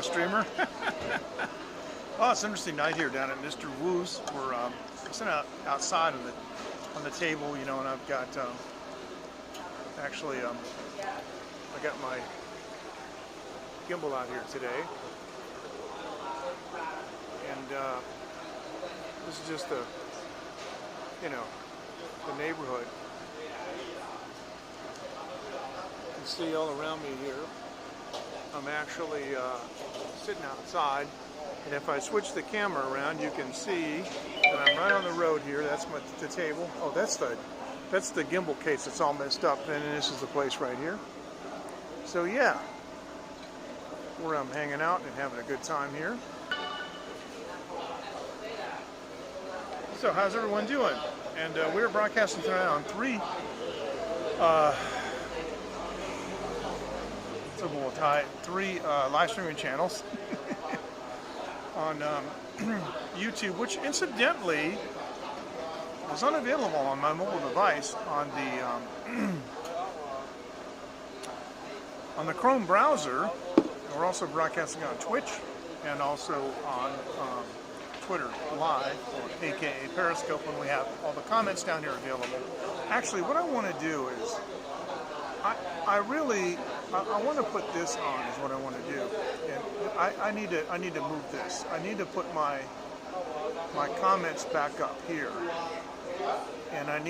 streamer. Oh, it's an interesting night here down at Mr. Wu's. We're sitting outside on the table, you know, and I've got I got my gimbal out here today, and this is just the neighborhood. You can see all around me here. I'm actually sitting outside, and if I switch the camera around, you can see that I'm right on the road here. That's the table. Oh, that's the gimbal case that's all messed up, and then this is the place right here. So yeah, where I'm hanging out and having a good time here. So how's everyone doing? And we're broadcasting tonight on three live streaming channels on YouTube, which incidentally was unavailable on my mobile device on the Chrome browser. We're also broadcasting on Twitch and also on Twitter Live, or aka Periscope, when we have all the comments down here available. Actually, what I want to do is I want to put this on, is what I want to do, and I need to move this. I need to put my comments back up here, and and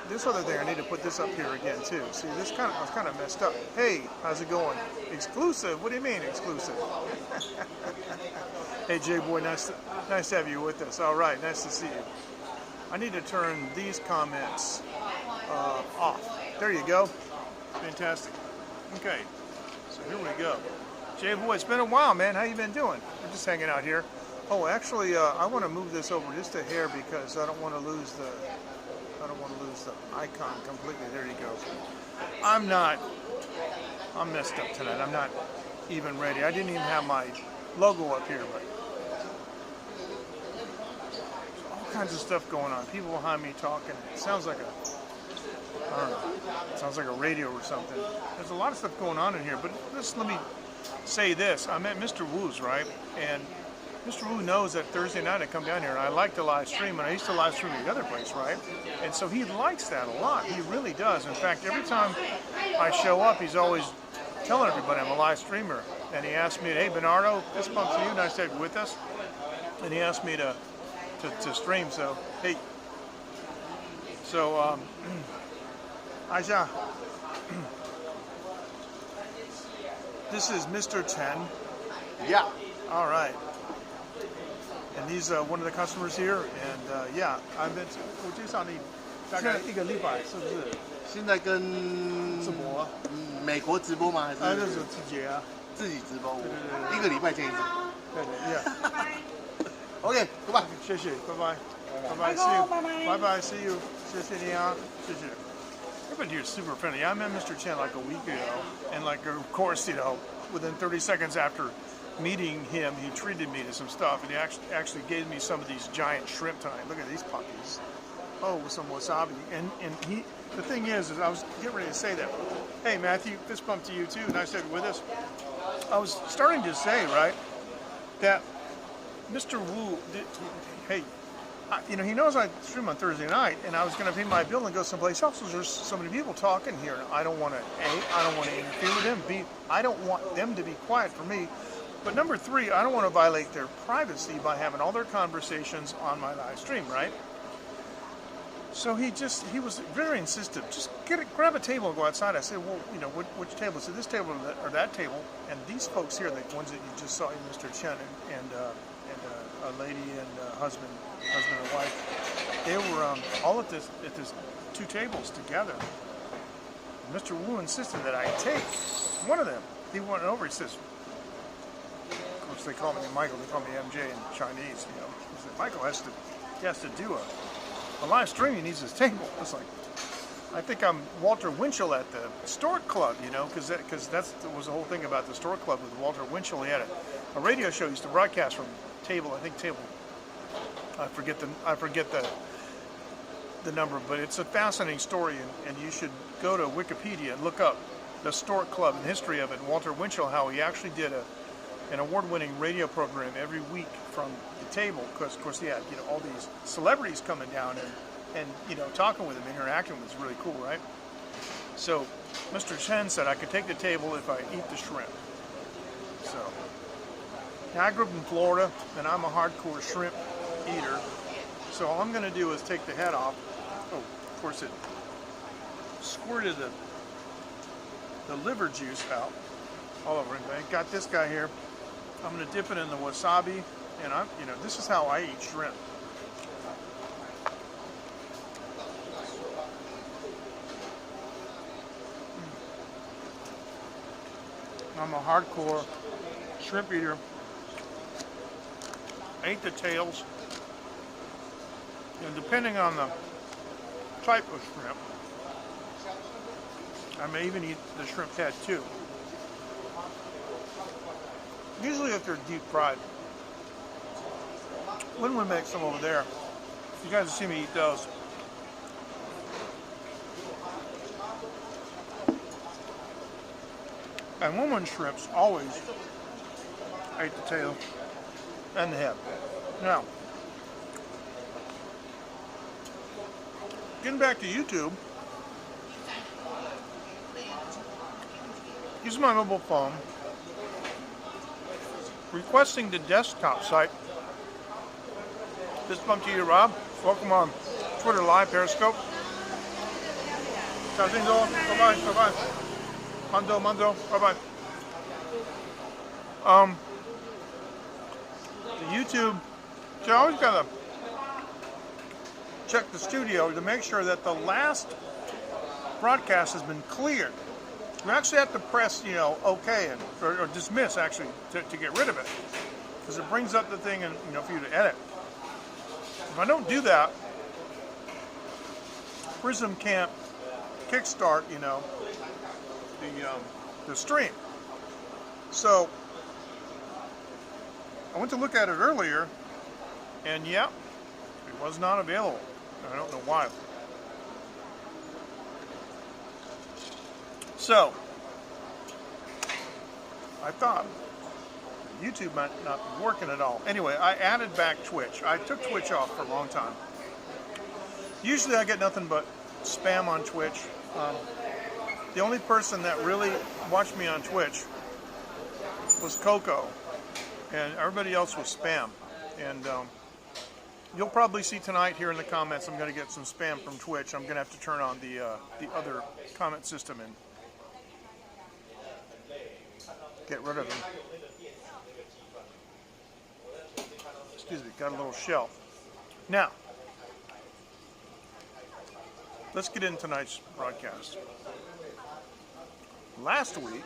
this other thing, I need to put this up here again too. See, this was kind of messed up. Hey, how's it going? Exclusive? What do you mean exclusive? Hey, Jay boy, nice to have you with us. All right, nice to see you. I need to turn these comments off. There you go. Fantastic. Okay, so here we go. Jay boy, it's been a while, man. How you been doing? We're just hanging out here. Oh, actually, I want to move this over just a hair because I don't want to lose the icon completely. There you go. I'm messed up tonight. I'm not even ready. I didn't even have my logo up here, but all kinds of stuff going on. People behind me talking. It sounds like I don't know. It sounds like a radio or something. There's a lot of stuff going on in here, but let me say this. I'm at Mr. Wu's, right? And Mr. Wu knows that Thursday night I come down here and I like to live stream, and I used to live stream at the other place, right? And so he likes that a lot. He really does. In fact, every time I show up, he's always telling everybody I'm a live streamer. And he asked me, hey, Bernardo, this bump to you, nice to have you with us. And he asked me to stream, so, hey. So, Aisha, this is Mr. 10. Yeah. All right. And he's one of the customers here, and yeah, I've been. 我介绍你大概1个礼拜，是不是？现在跟直播，美国直播吗？还是？这是自己啊，自己直播。对， 1个礼拜见一次。对，Yeah。OK， 拜拜，谢谢，拜拜，拜拜 ，See you， 拜拜 ，See you， 谢谢你啊，谢谢。Everybody here is super friendly. I met Mr. Chen like a week ago, and like, of course, within 30 seconds after meeting him, he treated me to some stuff, and he actually gave me some of these giant shrimp tonight. Look at these puppies. Oh, with some wasabi. And the thing is I was getting ready to say that. Hey, Matthew, fist bump to you too. Nice to have you with us. I was starting to say, right, that Mr. Wu, hey, he knows I stream on Thursday night, and I was going to pay my bill and go someplace else. There's so many people talking here. I don't want to interfere with them. I don't want them to be quiet for me. But number 3, I don't want to violate their privacy by having all their conversations on my live stream, right? So he was very insistent. Just grab a table and go outside. I said, well, which table? So this table or that table. And these folks here, the ones that you just saw, Mr. Chen and a lady and husband and wife, they were all at this 2 tables together. And Mr. Wu insisted that I take one of them. He went over. He says, of course, they call me Michael. They call me MJ in Chinese. He said, Michael has to do a live stream. He needs his table. It's like, I think I'm Walter Winchell at the Stork Club, because that was the whole thing about the Stork Club with Walter Winchell. He had a radio show. He used to broadcast from table. I forget the number, but it's a fascinating story, and you should go to Wikipedia and look up the Stork Club and the history of it. And Walter Winchell, how he actually did an award-winning radio program every week from the table, because of course he had, you know, all these celebrities coming down and you know, talking with him, interacting with him. It's really cool, right? So Mr. Chen said I could take the table if I eat the shrimp. So now I grew up in Florida and I'm a hardcore shrimp eater. So all I'm going to do is take the head off. Oh, of course it squirted the liver juice out all over it. I got this guy here. I'm going to dip it in the wasabi, and you know, this is how I eat shrimp. I'm a hardcore shrimp eater. I eat the tails, and depending on the type of shrimp, I may even eat the shrimp head too. Usually if they're deep fried. When we make some over there, you guys will see me eat those. And woman shrimps always ate the tail and the head. Now, getting back to YouTube, use my mobile phone, requesting the desktop site. Fist bump to you, Rob. Welcome on Twitter Live, Periscope. Ciao, Zinzo. Bye-bye, bye-bye. Mando, bye-bye. The YouTube, so I always gotta check the studio to make sure that the last broadcast has been cleared. You actually have to press, you know, OK or dismiss actually to get rid of it, because it brings up the thing and, you know, for you to edit. If I don't do that, Prism can't kickstart, you know, the stream. So I went to look at it earlier, and yeah, it was not available. I don't know why. So I thought YouTube might not be working at all. Anyway, I added back Twitch. I took Twitch off for a long time. Usually I get nothing but spam on Twitch. The only person that really watched me on Twitch was Coco, and everybody else was spam. And you'll probably see tonight here in the comments, I'm going to get some spam from Twitch. I'm going to have to turn on the other comment system and get rid of them. Excuse me, got a little shelf. Now, let's get into tonight's broadcast. Last week,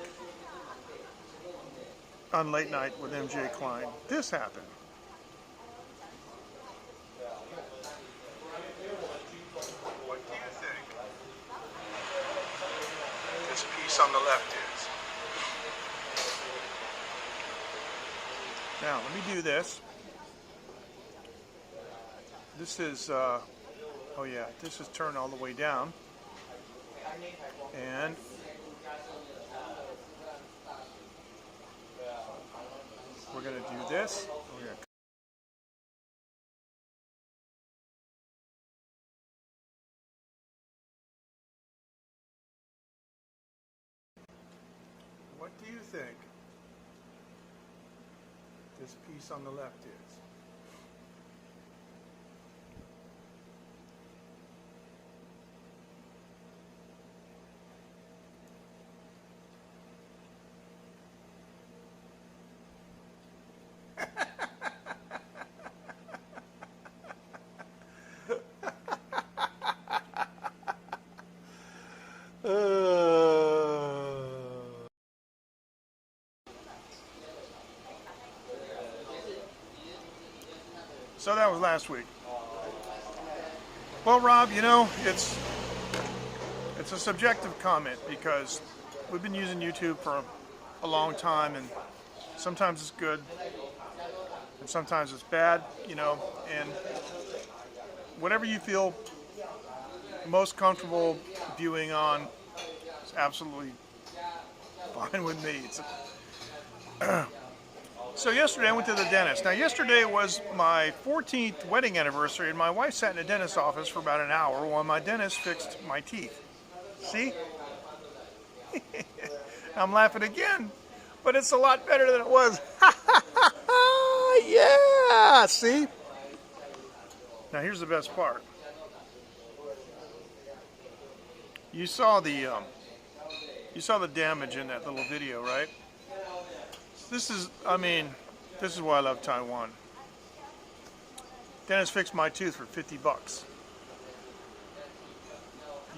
on Late Night with MJ Klein, this happened. What do you think this piece on the left is? Now, let me do this. This is, oh yeah, this is turned all the way down. And we're going to do this. What do you think this piece on the left is? So that was last week. Well, Rob, you know, it's a subjective comment, because we've been using YouTube for a long time, and sometimes it's good and sometimes it's bad, you know, and whatever you feel most comfortable viewing on is absolutely fine with me. It's So yesterday I went to the dentist. Now yesterday was my 14th wedding anniversary and my wife sat in a dentist's office for about an hour while my dentist fixed my teeth. See? I'm laughing again, but it's a lot better than it was. Yeah, see? Now here's the best part. You saw the damage in that little video, right? This is why I love Taiwan. Dentist fixed my tooth for $50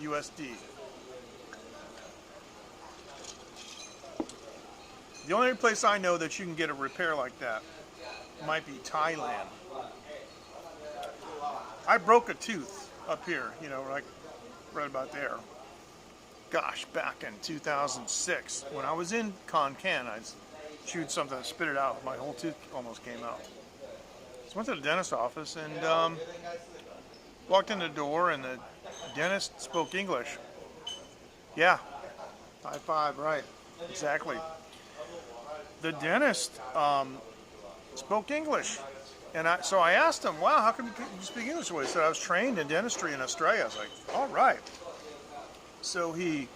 USD. The only place I know that you can get a repair like that might be Thailand. I broke a tooth up here, like right about there. Gosh, back in 2006, when I was in Can, I chewed something and spit it out. My whole tooth almost came out. So I went to the dentist's office and walked in the door, and the dentist spoke English. Yeah, high five, right, exactly. The dentist spoke English, and so I asked him, "Wow, how come you speak English?" He said, "I was trained in dentistry in Australia." I was like, "All right." So he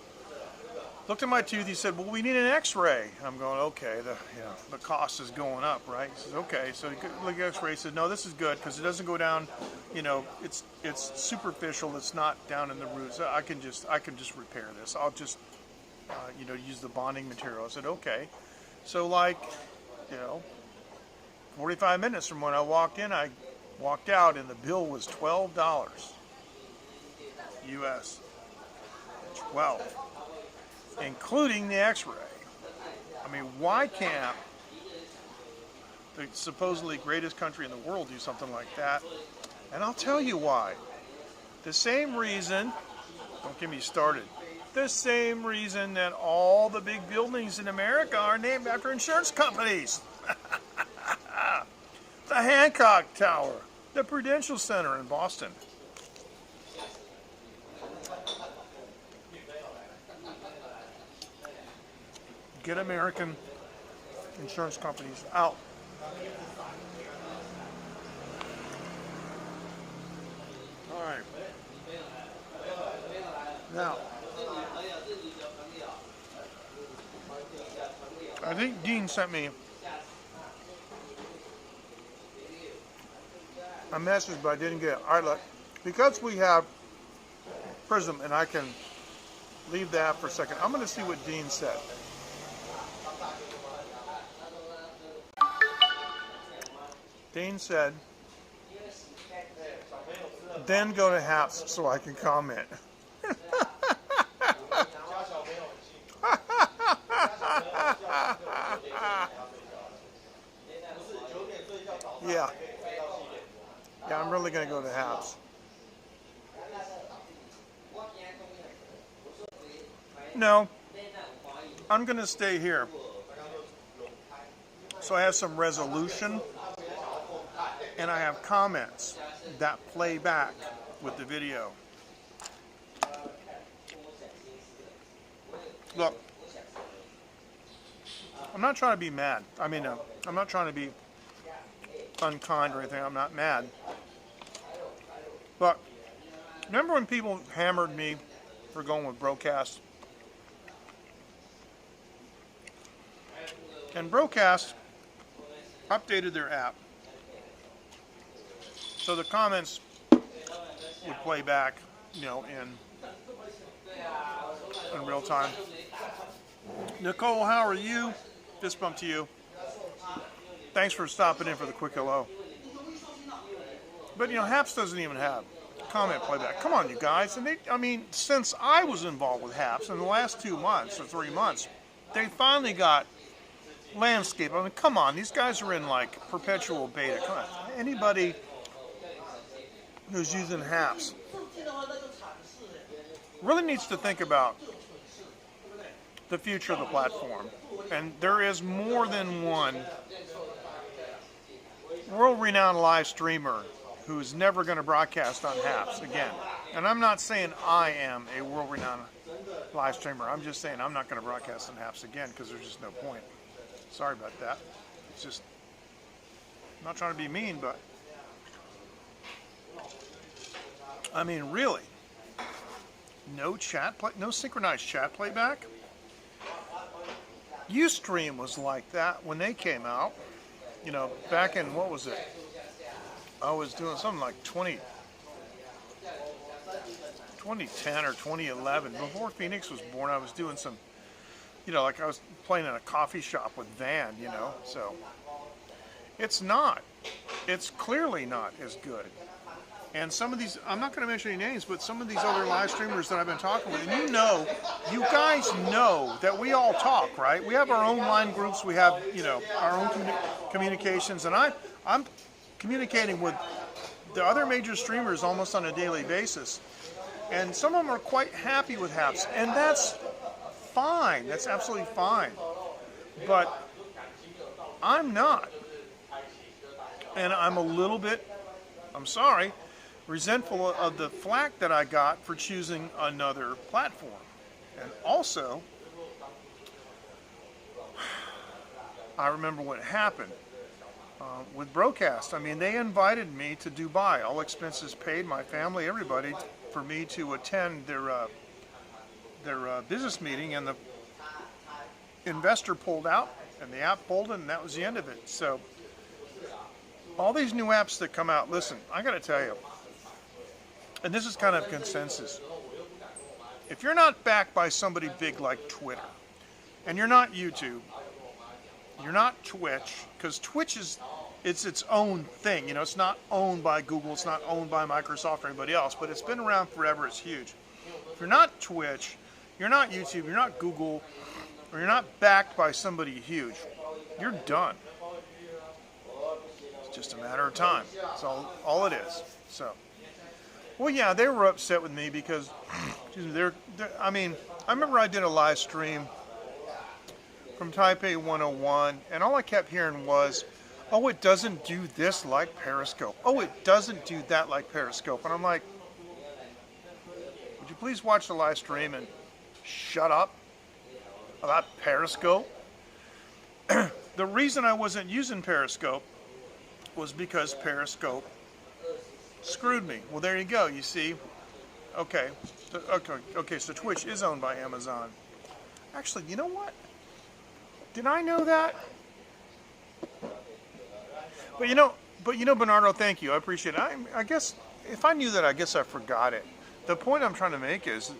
looked at my tooth. He said, "Well, we need an X-ray." I'm going, "Okay, the cost is going up, right?" He says, "Okay." So he looked at the X-ray. He said, "No, this is good because it doesn't go down. It's superficial. It's not down in the roots. I can just repair this. I'll just use the bonding material." I said, "Okay." So 45 minutes from when I walked in, I walked out, and the bill was $12 US. 12, including the X-ray. I mean, why can't the supposedly greatest country in the world do something like that? And I'll tell you why. The same reason, don't get me started, the same reason that all the big buildings in America are named after insurance companies. The Hancock Tower, the Prudential Center in Boston. Get American insurance companies out. All right. Now, I think Dean sent me a message, but I didn't get it. All right, look, because we have Prism, and I can leave that for a second. I'm going to see what Dean said. Dean said, then go to Haps so I can comment. Yeah. Yeah, I'm really going to go to Haps. No, I'm going to stay here. So I have some resolution, and I have comments that play back with the video. Look, I'm not trying to be mad. I'm not trying to be unkind or anything. I'm not mad. But remember when people hammered me for going with Broadcast? And Broadcast updated their app, so the comments would play back, in real time. Nicole, how are you? Fist bump to you. Thanks for stopping in for the quick hello. But Haps doesn't even have comment playback. Come on, you guys. And since I was involved with Haps in the last 2 months or 3 months, they finally got landscape. Come on, these guys are in perpetual beta. Come on. Anybody who's using Haps really needs to think about the future of the platform. And there is more than one world-renowned live streamer who's never going to broadcast on Haps again. And I'm not saying I am a world-renowned live streamer. I'm just saying I'm not going to broadcast on Haps again because there's just no point. Sorry about that. It's just I'm not trying to be mean, but I mean, really, no synchronized chat playback. Ustream was like that when they came out. You know, back in, what was it? I was doing something like 2010 or 2011. Before Phoenix was born, I was doing some, you know, like I was playing in a coffee shop with Van, you know. So it's clearly not as good. And some of these, I'm not going to mention any names, but some of these other live streamers that I've been talking with, and you guys know that we all talk, right? We have our own line groups, we have, you know, our own communications, and I'm communicating with the other major streamers almost on a daily basis. And some of them are quite happy with Haps, and that's fine, that's absolutely fine. But I'm not. And I'm a little bit, I'm sorry, resentful of the flack that I got for choosing another platform. And also, I remember what happened with Broadcast. I mean, they invited me to Dubai, all expenses paid, my family, everybody, for me to attend their business meeting, and the investor pulled out, and the app folded, and that was the end of it. So, all these new apps that come out, listen, I got to tell you, and this is kind of consensus, if you're not backed by somebody big like Twitter, and you're not YouTube, you're not Twitch, because Twitch it's its own thing, you know, it's not owned by Google, it's not owned by Microsoft or anybody else, but it's been around forever, it's huge. If you're not Twitch, you're not YouTube, you're not Google, or you're not backed by somebody huge, you're done. It's just a matter of time. That's all it is. So, well, yeah, they were upset with me because, excuse me, I mean, I remember I did a live stream from Taipei 101, and all I kept hearing was, oh, it doesn't do this like Periscope. Oh, it doesn't do that like Periscope. And I'm like, would you please watch the live stream and shut up about Periscope? The reason I wasn't using Periscope was because Periscope screwed me. Well, there you go. You see, okay, so Twitch is owned by Amazon. Actually, you know what? Did I know that? But you know, Bernardo, thank you. I appreciate it. I guess if I knew that, I guess I forgot it. The point I'm trying to make is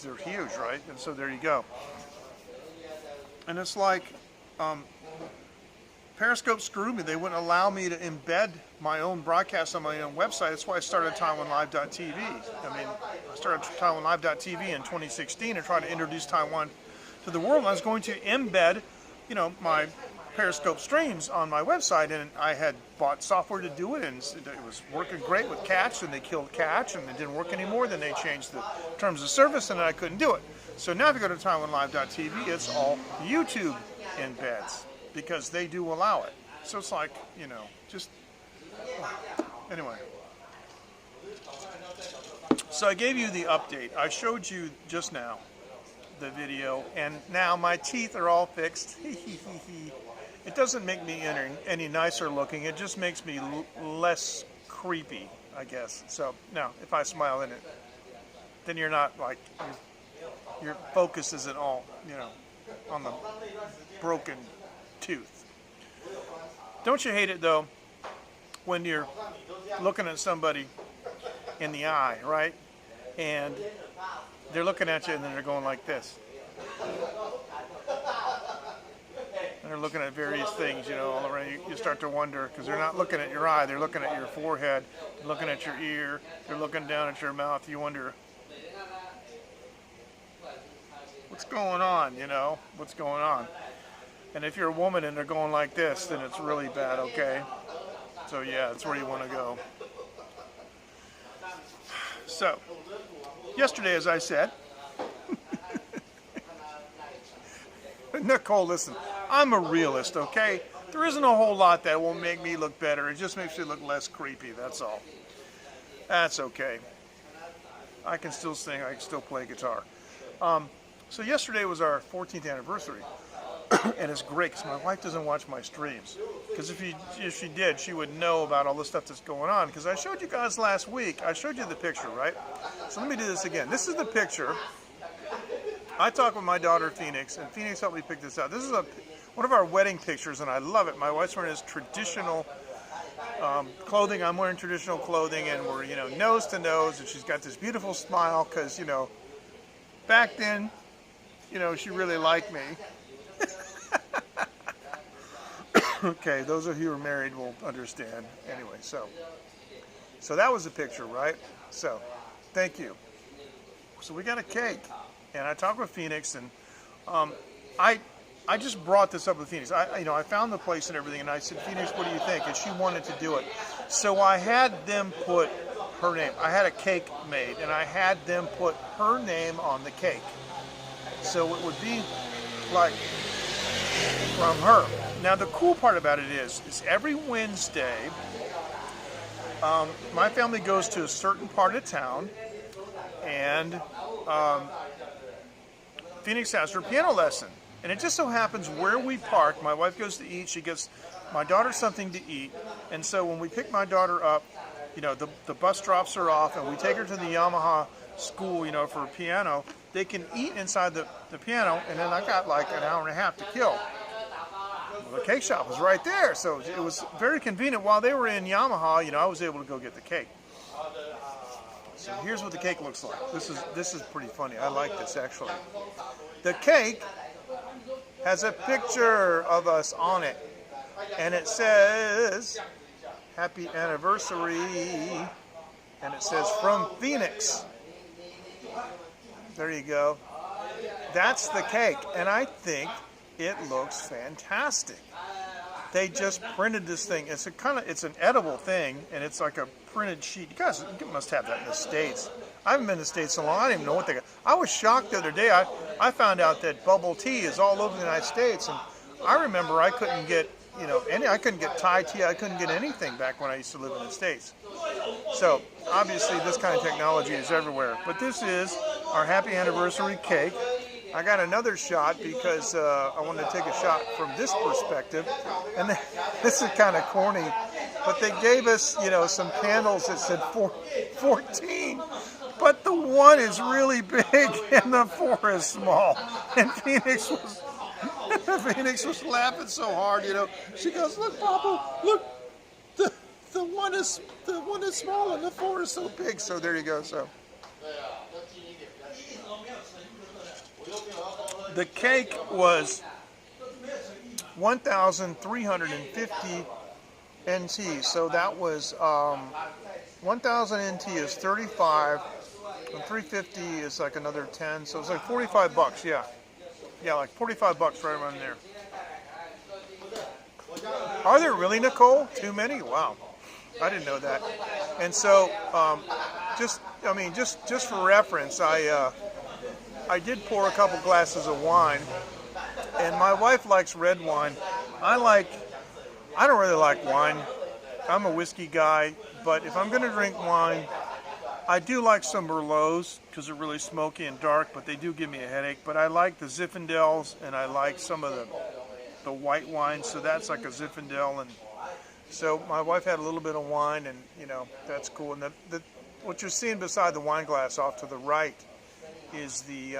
they're huge, right? And so there you go. And it's like, Periscope screwed me. They wouldn't allow me to embed my own broadcast on my own website. That's why I started TaiwanLive.tv. I mean, I started TaiwanLive.tv in 2016 and tried to introduce Taiwan to the world. I was going to embed, you know, my Periscope streams on my website, and I had bought software to do it, and it was working great with Catch, and they killed Catch, and it didn't work anymore. Then they changed the terms of service, and I couldn't do it. So now if you go to TaiwanLive.tv, it's all YouTube embeds, because they do allow it. So it's like, you know, just, anyway. So I gave you the update. I showed you just now the video, and now my teeth are all fixed. It doesn't make me any nicer looking. It just makes me less creepy, I guess. So now, if I smile in it, then you're not like, your focus isn't all, you know, on the broken tooth. Don't you hate it though when you're looking at somebody in the eye, right? And they're looking at you and then they're going like this. And they're looking at various things, you know, all around. You start to wonder, because they're not looking at your eye, they're looking at your forehead, they're looking at your ear, they're looking down at your mouth. You wonder, what's going on, you know? What's going on? And if you're a woman and they're going like this, then it's really bad, okay? So yeah, that's where you want to go. So, yesterday, as I said, Nicole, listen, I'm a realist, okay? There isn't a whole lot that will make me look better. It just makes me look less creepy, that's all. That's okay. I can still sing, I can still play guitar. So yesterday was our 14th anniversary. And it's great because my wife doesn't watch my streams. Because if she did, she would know about all the stuff that's going on. Because I showed you guys last week, I showed you the picture, right? So let me do this again. This is the picture. I talked with my daughter Phoenix, and Phoenix helped me pick this out. This is one of our wedding pictures, and I love it. My wife's wearing this traditional clothing. I'm wearing traditional clothing, and we're, nose to nose, and she's got this beautiful smile because, back then, she really liked me. Okay, those of you who are married will understand. Anyway, so that was the picture, right? So, thank you. So we got a cake, and I talked with Phoenix, and I just brought this up with Phoenix. I found the place and everything, and I said, Phoenix, what do you think? And she wanted to do it. So I had them put her name. I had a cake made, and I had them put her name on the cake. So it would be like from her. Now the cool part about it is every Wednesday, my family goes to a certain part of town, and Phoenix has her piano lesson. And it just so happens where we park, my wife goes to eat, she gets my daughter something to eat, and so when we pick my daughter up, the bus drops her off, and we take her to the Yamaha school, for piano. They can eat inside the piano, and then I got like an hour and a half to kill. Well, the cake shop was right there, so it was very convenient. While they were in Yamaha, I was able to go get the cake. So here's what the cake looks like. This is pretty funny. I like this actually. The cake has a picture of us on it, and it says happy anniversary, and it says from Phoenix. There you go. That's the cake, and I think it looks fantastic. They just printed this thing. It's an edible thing, and it's like a printed sheet. You guys must have that in the States. I haven't been in the States so long. I don't even know what they got. I was shocked the other day. I found out that bubble tea is all over the United States, and I remember I couldn't get I couldn't get Thai tea. I couldn't get anything back when I used to live in the States. So obviously this kind of technology is everywhere. But this is our happy anniversary cake. I got another shot because I wanted to take a shot from this perspective, and this is kind of corny, but they gave us, some candles that said 14, but the one is really big and the 4 is small, and Phoenix was laughing so hard, She goes, "Look, Papa, look, the one is small and the 4 is so big." So there you go. So. The cake was 1,350 NT, so that was 1,000 NT is 35, and 350 is like another 10, so it's like $45. Yeah, like $45 right around there. Are there really, Nicole? Too many? Wow, I didn't know that. And so, just for reference, I did pour a couple glasses of wine, and my wife likes red wine. I don't really like wine. I'm a whiskey guy, but if I'm going to drink wine, I do like some Merlots because they're really smoky and dark, but they do give me a headache. But I like the Zinfandels, and I like some of the white wine, so that's like a Zinfandel. And so my wife had a little bit of wine, and that's cool. And what you're seeing beside the wine glass off to the right is the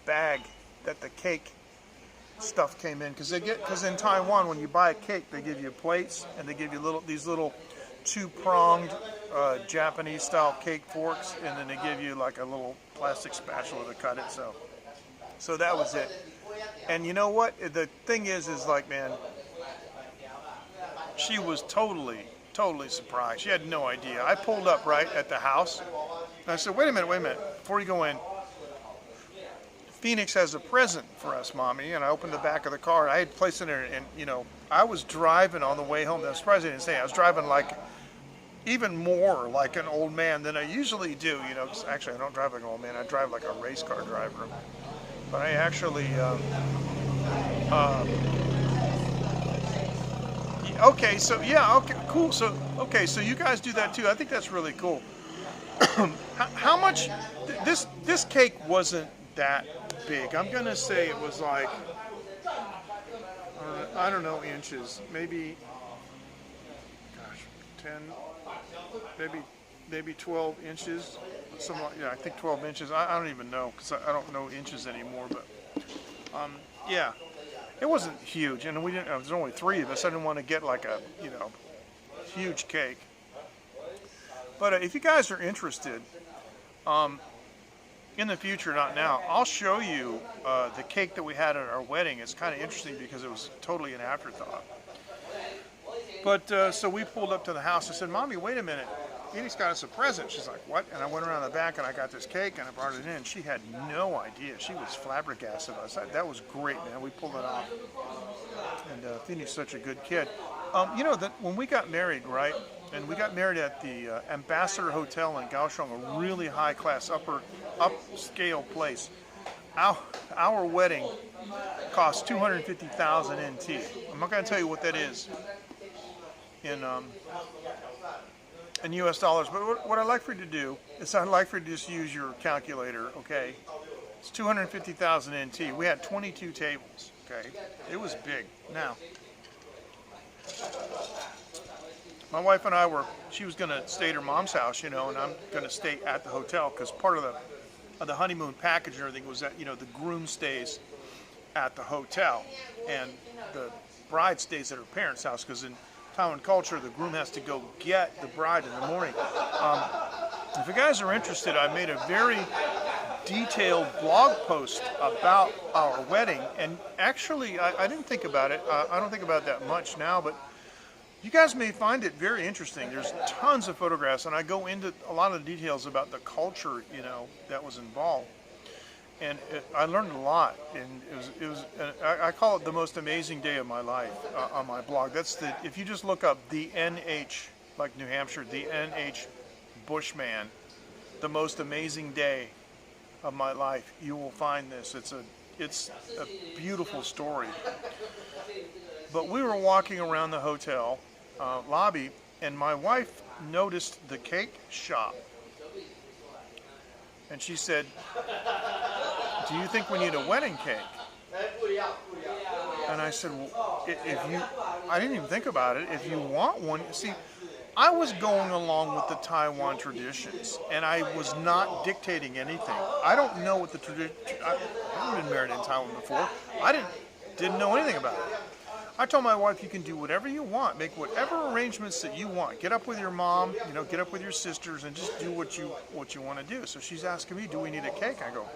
bag that the cake stuff came in, because in Taiwan when you buy a cake they give you plates, and they give you these little 2-pronged Japanese style cake forks, and then they give you like a little plastic spatula to cut it. So that was it. And you know what the thing is like, man, she was totally surprised. She had no idea. I pulled up right at the house, and I said, wait a minute, before you go in, Phoenix has a present for us, Mommy. And I opened the back of the car. I had placed it in there, and I was driving on the way home. I'm surprised I didn't say it. I was driving like even more like an old man than I usually do. 'Cause actually I don't drive like an old man. I drive like a race car driver. But I actually okay. So yeah. Okay. Cool. So okay. So you guys do that too. I think that's really cool. How much? This cake wasn't that big. I'm gonna say it was like I don't know, inches. Maybe, gosh, 10, maybe 12 inches. Something like, yeah, I think 12 inches. I don't even know because I don't know inches anymore. But yeah, it wasn't huge, and we didn't. There's only 3 of us. I didn't want to get like a huge cake. But if you guys are interested, in the future, not now, I'll show you the cake that we had at our wedding. It's kind of interesting because it was totally an afterthought. But so we pulled up to the house. I said, "Mommy, wait a minute. Edie's got us a present." She's like, "What?" And I went around the back and I got this cake and I brought it in. She had no idea. She was flabbergasted. That was great, man. We pulled it off. And Feeney's such a good kid. That when we got married, right? And we got married at the Ambassador Hotel in Kaohsiung, a really high-class, upscale place. Our wedding cost 250,000 NT. I'm not going to tell you what that is in U.S. dollars, but what I'd like for you to do is I'd like for you to just use your calculator, okay? It's 250,000 NT. We had 22 tables, okay? It was big. Now, my wife and I she was going to stay at her mom's house, and I'm going to stay at the hotel because part of the honeymoon package and everything was that, the groom stays at the hotel and the bride stays at her parents' house because in Taiwan culture, the groom has to go get the bride in the morning. If you guys are interested, I made a very detailed blog post about our wedding, and actually, I didn't think about it. I don't think about it that much now, but you guys may find it very interesting. There's tons of photographs, and I go into a lot of the details about the culture, that was involved. And I learned a lot, and I call it the most amazing day of my life on my blog. If you just look up the NH, like New Hampshire, the NH Bushman, the most amazing day of my life, you will find this. It's a beautiful story. But we were walking around the hotel lobby, and my wife noticed the cake shop. And she said, "Do you think we need a wedding cake?" And I said, "Well, I didn't even think about it. If you want one," see, I was going along with the Taiwan traditions, and I was not dictating anything. I don't know what the tradition. I haven't been married in Taiwan before. I didn't know anything about it. I told my wife, "You can do whatever you want, make whatever arrangements that you want. Get up with your mom, get up with your sisters, and just do what you want to do." So she's asking me, "Do we need a cake?" I go,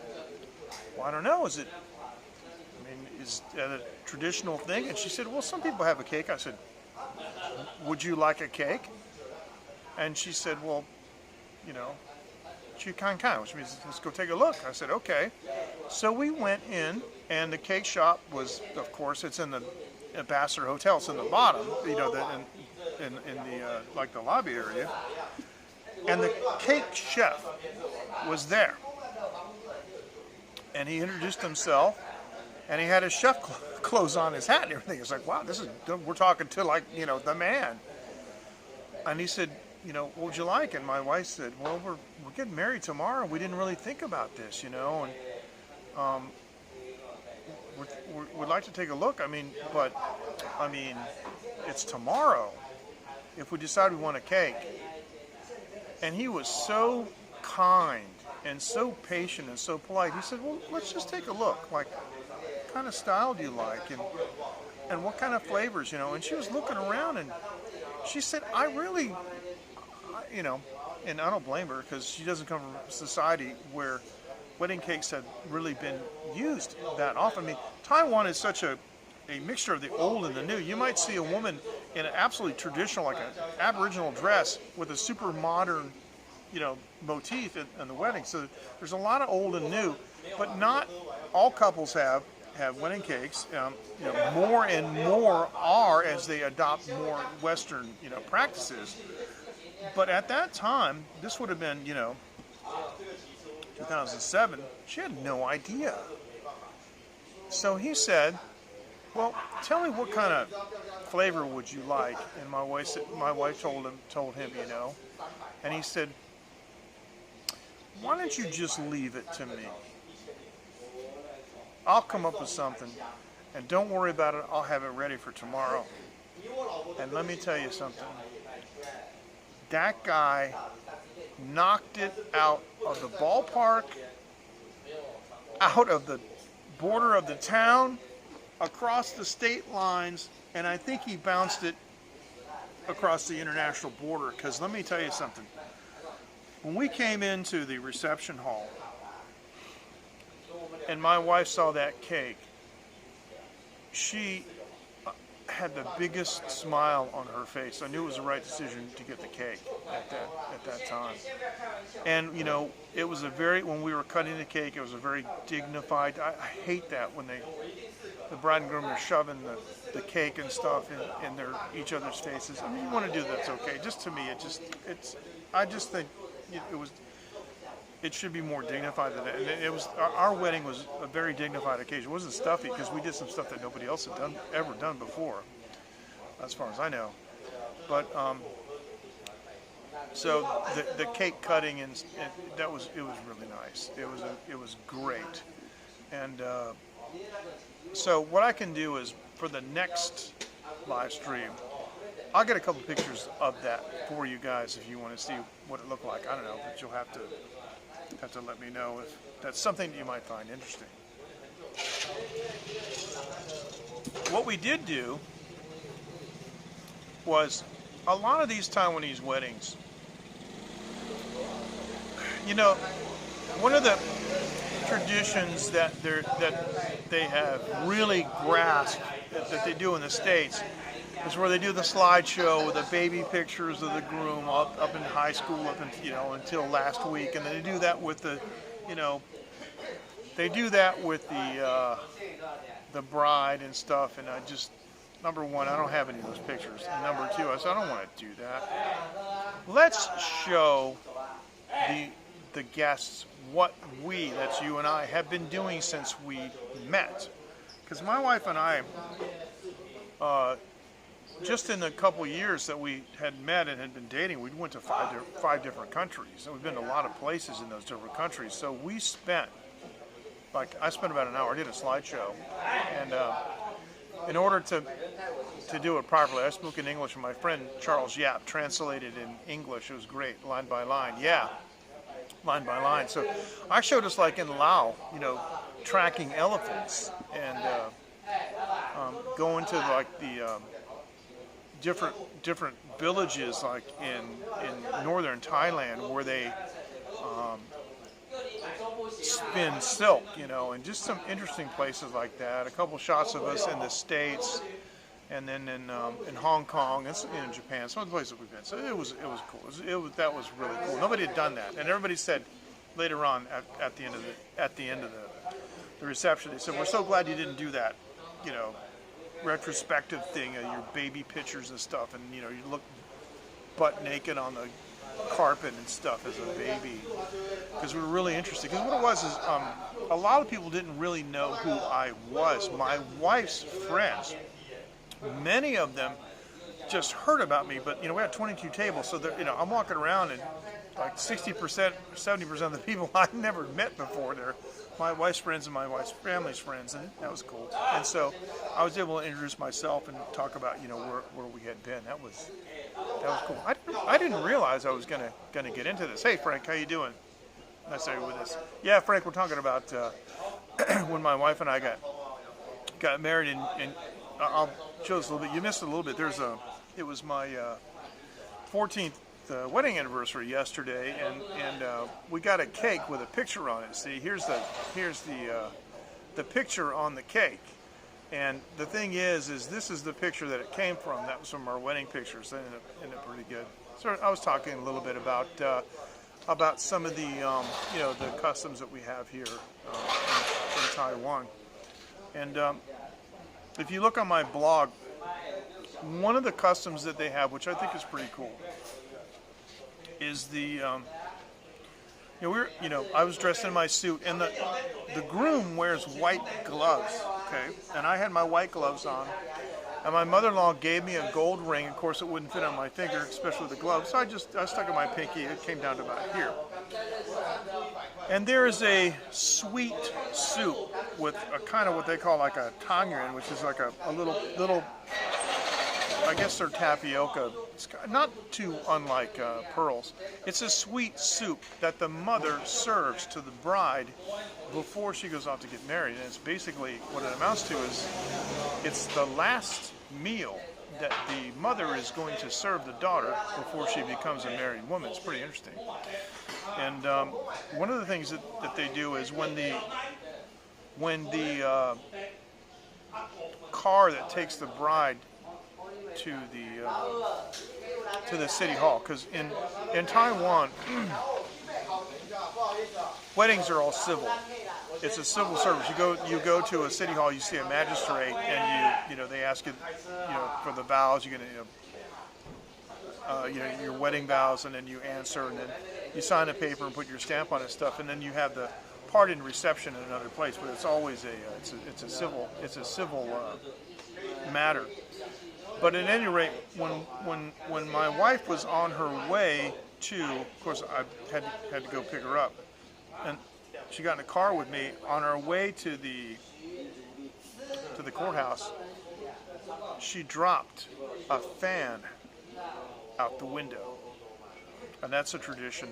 "Well, I don't know. Is that a traditional thing?" And she said, "Well, some people have a cake." I said, "Would you like a cake?" And she said, "Well, Chikan, which means let's go take a look." I said, "Okay." So we went in, and the cake shop was, of course, it's in the Ambassador Hotel. It's in the bottom, in the like the lobby area. And the cake chef was there. And he introduced himself, and he had his chef clothes on, his hat and everything. It's like, wow, we're talking to the man. And he said, "What would you like?" And my wife said, "Well, we're getting married tomorrow. We didn't really think about this, and we'd like to take a look. But it's tomorrow. If we decide we want a cake." And he was so kind and so patient and so polite. He said, "Well, let's just take a look. Like, what kind of style do you like? And what kind of flavors, And she was looking around, and she said, "I really, and I don't blame her because she doesn't come from a society where wedding cakes have really been used that often. Taiwan is such a mixture of the old and the new. You might see a woman in an absolutely traditional, like an Aboriginal dress with a super modern, motif in the wedding. So there's a lot of old and new, but not all couples have wedding cakes. More and more are as they adopt more Western, practices. But at that time, this would have been, 2007, she had no idea. So he said, "Well, tell me what kind of flavor would you like?" And my wife told him, and he said, "Why don't you just leave it to me? I'll come up with something." And don't worry about it, I'll have it ready for tomorrow. And let me tell you something. That guy knocked it out of the ballpark, out of the border of the town, across the state lines, and I think he bounced it across the international border. Because let me tell you something. When we came into the reception hall, and my wife saw that cake, she had the biggest smile on her face. I knew it was the right decision to get the cake at that time. And you know, it was when we were cutting the cake, it was a very dignified. I hate that when the bride and groom are shoving the cake and stuff in each other's faces. I mean, you want to do that's okay. Just to me, I just think it should be more dignified than that. And it was, our wedding was a very dignified occasion. It wasn't stuffy because we did some stuff that nobody else had ever done before, as far as I know. But so the cake cutting and it was really nice. It was great. And so what I can do is for the next live stream, I'll get a couple pictures of that for you guys if you want to see what it looked like. I don't know, but you'll have to let me know if that's something you might find interesting. What we did do was a lot of these Taiwanese weddings, you know, one of the traditions that they have really grasped that they do in the States is where they do the slideshow with the baby pictures of the groom up in high school, until last week, and then they do that with the bride and stuff. And I just, number one, I don't have any of those pictures, and number two, I said I don't want to do that. Let's show the guests what that's you and I, have been doing since we met, because my wife and I, just in the couple years that we had met and had been dating, we went to five different countries. And we've been to a lot of places in those different countries. So I spent about an hour. I did a slideshow. And in order to do it properly, I spoke in English, and my friend Charles Yap translated in English. It was great, line by line. Yeah, line by line. So I showed us like in Laos, tracking elephants and going to like the different villages, like in northern Thailand, where they spin silk, and just some interesting places like that. A couple shots of us in the States, and then in Hong Kong and in Japan, some of the places we've been. So it was cool. That was really cool. Nobody had done that, and everybody said later on at the end of the reception, they said, "We're so glad you didn't do that, retrospective thing of your baby pictures and stuff, and you look butt naked on the carpet and stuff as a baby," because we were really interested. Because what it was is a lot of people didn't really know who I was. My wife's friends, many of them just heard about me, but we had 22 tables, so I'm walking around and like 60%, 70% of the people I've never met before, they're my wife's friends and my wife's family's friends, and that was cool. And so I was able to introduce myself and talk about where we had been. That was cool. I didn't realize I was gonna get into this. Hey Frank, how you doing? Nice to have you with us. Yeah, Frank, we're talking about when my wife and I got married, and I'll show this a little bit. You missed it a little bit. It was my 14th wedding anniversary yesterday, and we got a cake with a picture on it. See, here's the picture on the cake, and the thing is this is the picture that it came from. That was from our wedding pictures. They ended up pretty good. So I was talking a little bit about some of the the customs that we have here in Taiwan, and if you look on my blog, one of the customs that they have, which I think is pretty cool, is I was dressed in my suit, and the groom wears white gloves, okay, and I had my white gloves on, and my mother-in-law gave me a gold ring. Of course, it wouldn't fit on my finger, especially with the gloves, so I stuck in my pinky. It came down to about here. And there is a sweet soup with a kind of what they call like a tangyuan, which is like a little, I guess they're tapioca. It's not too unlike pearls. It's a sweet soup that the mother serves to the bride before she goes off to get married. And it's basically, what it amounts to is, it's the last meal that the mother is going to serve the daughter before she becomes a married woman. It's pretty interesting. And one of the things that they do is when the car that takes the bride to the city hall, because in Taiwan weddings are all civil. It's a civil service. You go to a city hall, you see a magistrate, and they ask you for the vows. You're gonna your wedding vows, and then you answer, and then you sign a paper and put your stamp on it stuff, and then you have the party and reception in another place. But it's always it's a civil matter. But at any rate, when my wife was on her way to, of course, I had to go pick her up, and she got in a car with me on our way to the courthouse. She dropped a fan out the window, and that's a tradition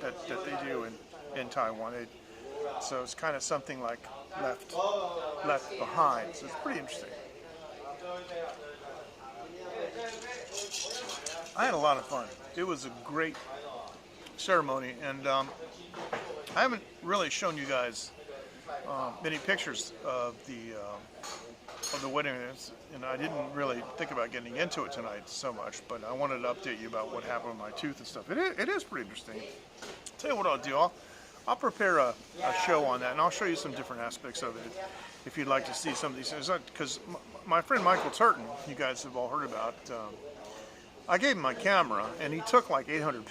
that they do in Taiwan. So it's kind of something like left behind. So it's pretty interesting. I had a lot of fun. It was a great ceremony, and I haven't really shown you guys many pictures of the wedding, and I didn't really think about getting into it tonight so much, but I wanted to update you about what happened with my tooth and stuff. It is pretty interesting. Tell you what I'll do. I'll prepare a show on that, and I'll show you some different aspects of it if you'd like to see some of these things. Because my friend Michael Turton, you guys have all heard about, I gave him my camera, and he took like 800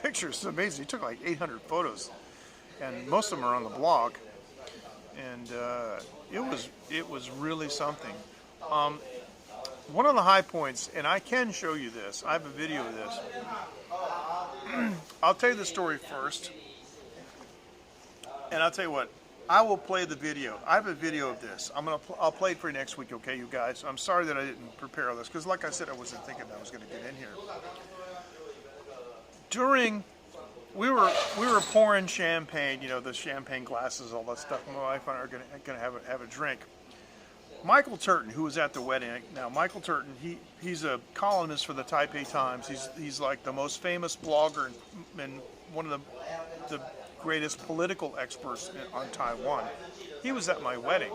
pictures. It's amazing. He took like 800 photos, and most of them are on the blog. And it was really something. One of the high points, and I can show you this. I have a video of this. I'll tell you the story first, and I'll tell you what. I will play the video. I have a video of this. I'll play it for you next week, okay, you guys? I'm sorry that I didn't prepare all this, because like I said, I wasn't thinking I was going to get in here. We were pouring champagne, the champagne glasses, all that stuff. My wife and I are going to have a drink. Michael Turton, who was at the wedding, now Michael Turton, he's a columnist for the Taipei Times. He's like the most famous blogger and one of the greatest political experts on Taiwan. He was at my wedding,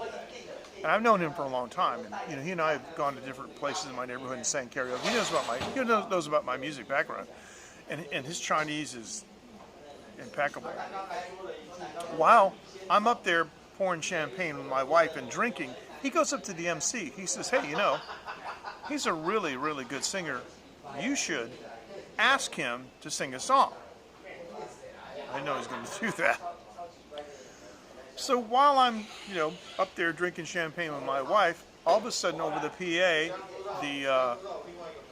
and I've known him for a long time. And he and I have gone to different places in my neighborhood and sang karaoke. He knows about my music background, and his Chinese is impeccable. While I'm up there pouring champagne with my wife and drinking, he goes up to the MC. He says, "Hey, he's a really, really good singer. You should ask him to sing a song." I didn't know he was going to do that. So while I'm, up there drinking champagne with my wife, all of a sudden over the PA,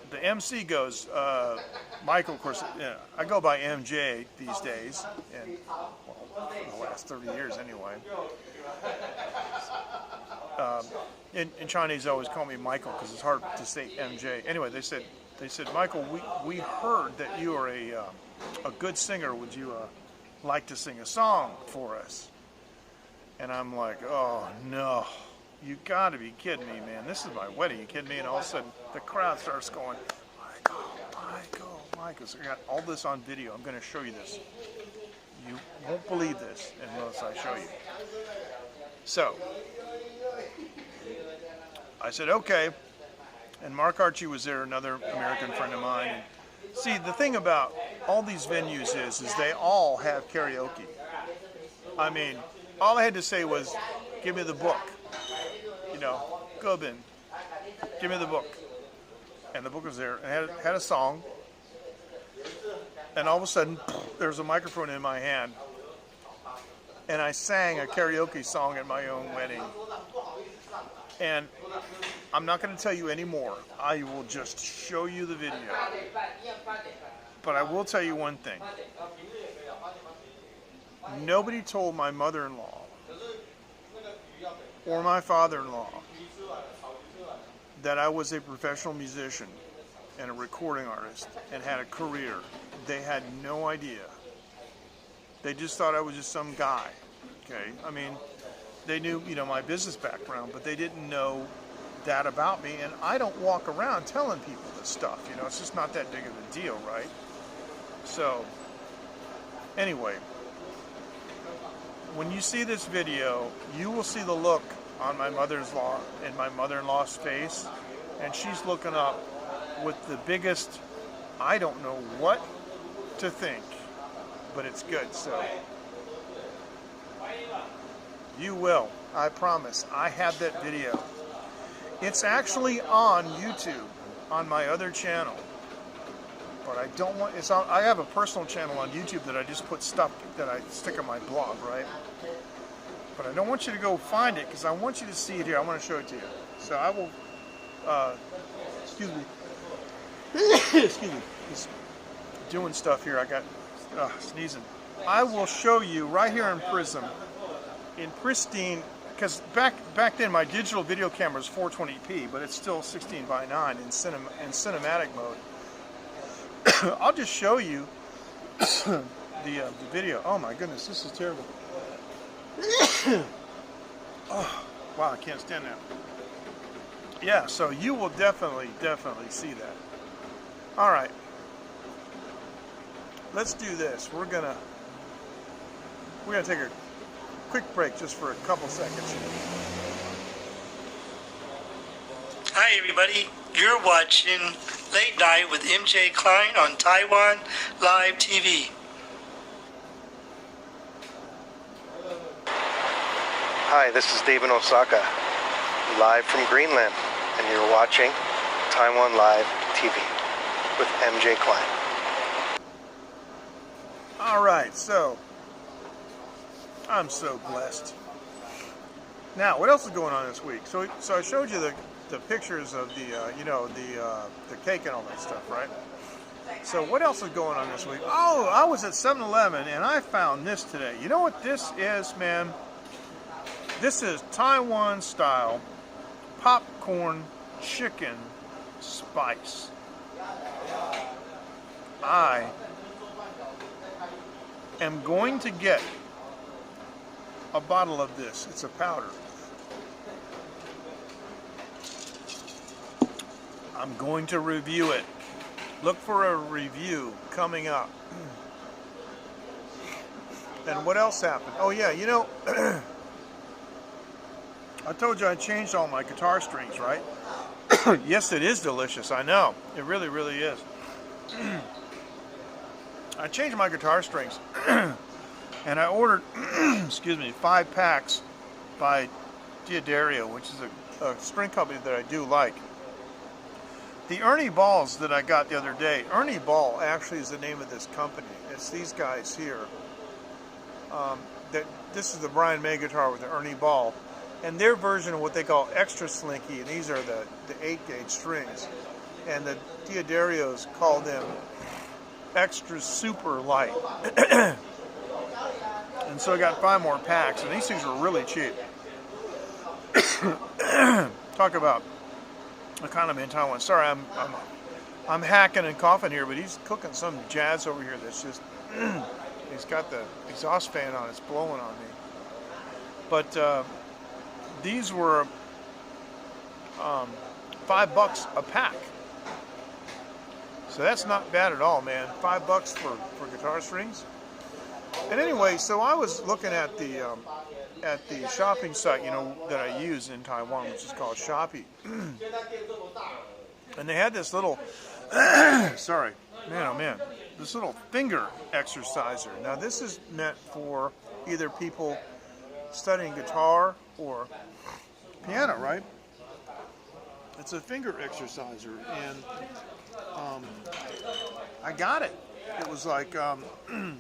the MC goes, Michael, of course, I go by MJ these days, and for the last 30 years anyway. In Chinese, they always call me Michael because it's hard to say MJ. Anyway, they said, Michael, we heard that you are a good singer. Would you like to sing a song for us? And I'm like, oh no, you got to be kidding me, man. This is my wedding. You kidding me? And all of a sudden, the crowd starts going, Michael. So I got all this on video. I'm going to show you this. You won't believe this unless I show you. So I said, okay. And Mark Archie was there, another American friend of mine. And see, the thing about all these venues is they all have karaoke. I mean, all I had to say was, give me the book. Gobin, give me the book. And the book was there. And had a song. And all of a sudden, there was a microphone in my hand. And I sang a karaoke song at my own wedding. And I'm not going to tell you any more. I will just show you the video. But I will tell you one thing. nobody told my mother-in-law or my father-in-law that I was a professional musician and a recording artist and had a career. They had no idea. They just thought I was just some guy. Okay, I mean, they knew, you know, my business background, but they didn't know that about me. And I don't walk around telling people this stuff. You know, it's just not that big of a deal, right? So, anyway, when you see this video, you will see the look on my mother-in-law and my mother-in-law's face, and she's looking up with the biggest, I don't know what to think, but it's good. So you will, I promise. I have that video. It's actually on YouTube on my other channel, but I don't want, it's on, I have a personal channel on YouTube that I just put stuff that I stick on my blog, right? But I don't want you to go find it because I want you to see it here. I want to show it to you. So I will, excuse me. Excuse me. Just doing stuff here. I got sneezing. I will show you right here in Prism, in pristine, because back then my digital video camera is 420p, but it's still 16:9 in cinematic mode. I'll just show you the video. Oh my goodness, this is terrible. Oh, wow, I can't stand that. Yeah, so you will definitely see that. All right, let's do this. We're gonna take a quick break just for a couple seconds. Hi everybody, you're watching Late Night with MJ Klein on Taiwan Live TV. Hi, this is David Osaka, live from Greenland, and you're watching Taiwan Live TV with MJ Klein. All right, so I'm so blessed. Now, what else is going on this week? So I showed you the pictures of the the cake and all that stuff, right? So what else is going on this week? Oh, I was at 7-Eleven and I found this today. You know what this is, man? This is Taiwan style popcorn chicken spice. I am going to get a bottle of this. It's a powder. I'm going to review it. Look for a review coming up. And what else happened? Oh yeah, you know, I told you I changed all my guitar strings, right? Yes, it is delicious. I know. It really, really is. I changed my guitar strings. And I ordered, excuse me, 5 packs by Diodario, which is a string company that I do like. The Ernie Balls that I got the other day, Ernie Ball actually is the name of this company. It's these guys here. This is the Brian May guitar with the Ernie Ball. And their version of what they call extra slinky, and these are the 8-gauge strings. And the Diodarios call them extra super light. And so I got 5 more packs, and these things were really cheap. Talk about economy in Taiwan. Sorry, I'm hacking and coughing here, but he's cooking some jazz over here that's just, he's got the exhaust fan on, it's blowing on me. But these were $5 a pack. So that's not bad at all, man. $5 for guitar strings. And anyway, so I was looking at the shopping site, you know, that I use in Taiwan, which is called Shopee. And they had this little, sorry, man, oh man, this little finger exerciser. Now this is meant for either people studying guitar or piano, right? It's a finger exerciser, and I got it. It was like, oh no,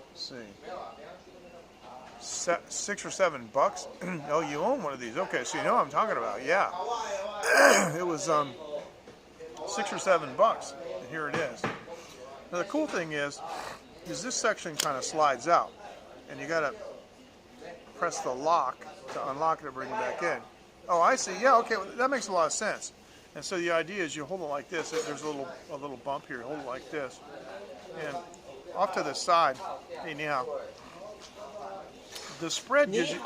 let's see, $6 or $7. Oh, you own one of these? Okay, so you know what I'm talking about. Yeah, it was $6 or $7, and here it is. Now the cool thing is, is this section kind of slides out, and you got to press the lock to unlock it and bring it back in. Oh, I see. Yeah, okay, well, that makes a lot of sense. And so the idea is you hold it like this. There's a little bump here. Hold it like this, and off to the side. Hey, now the spread gives you.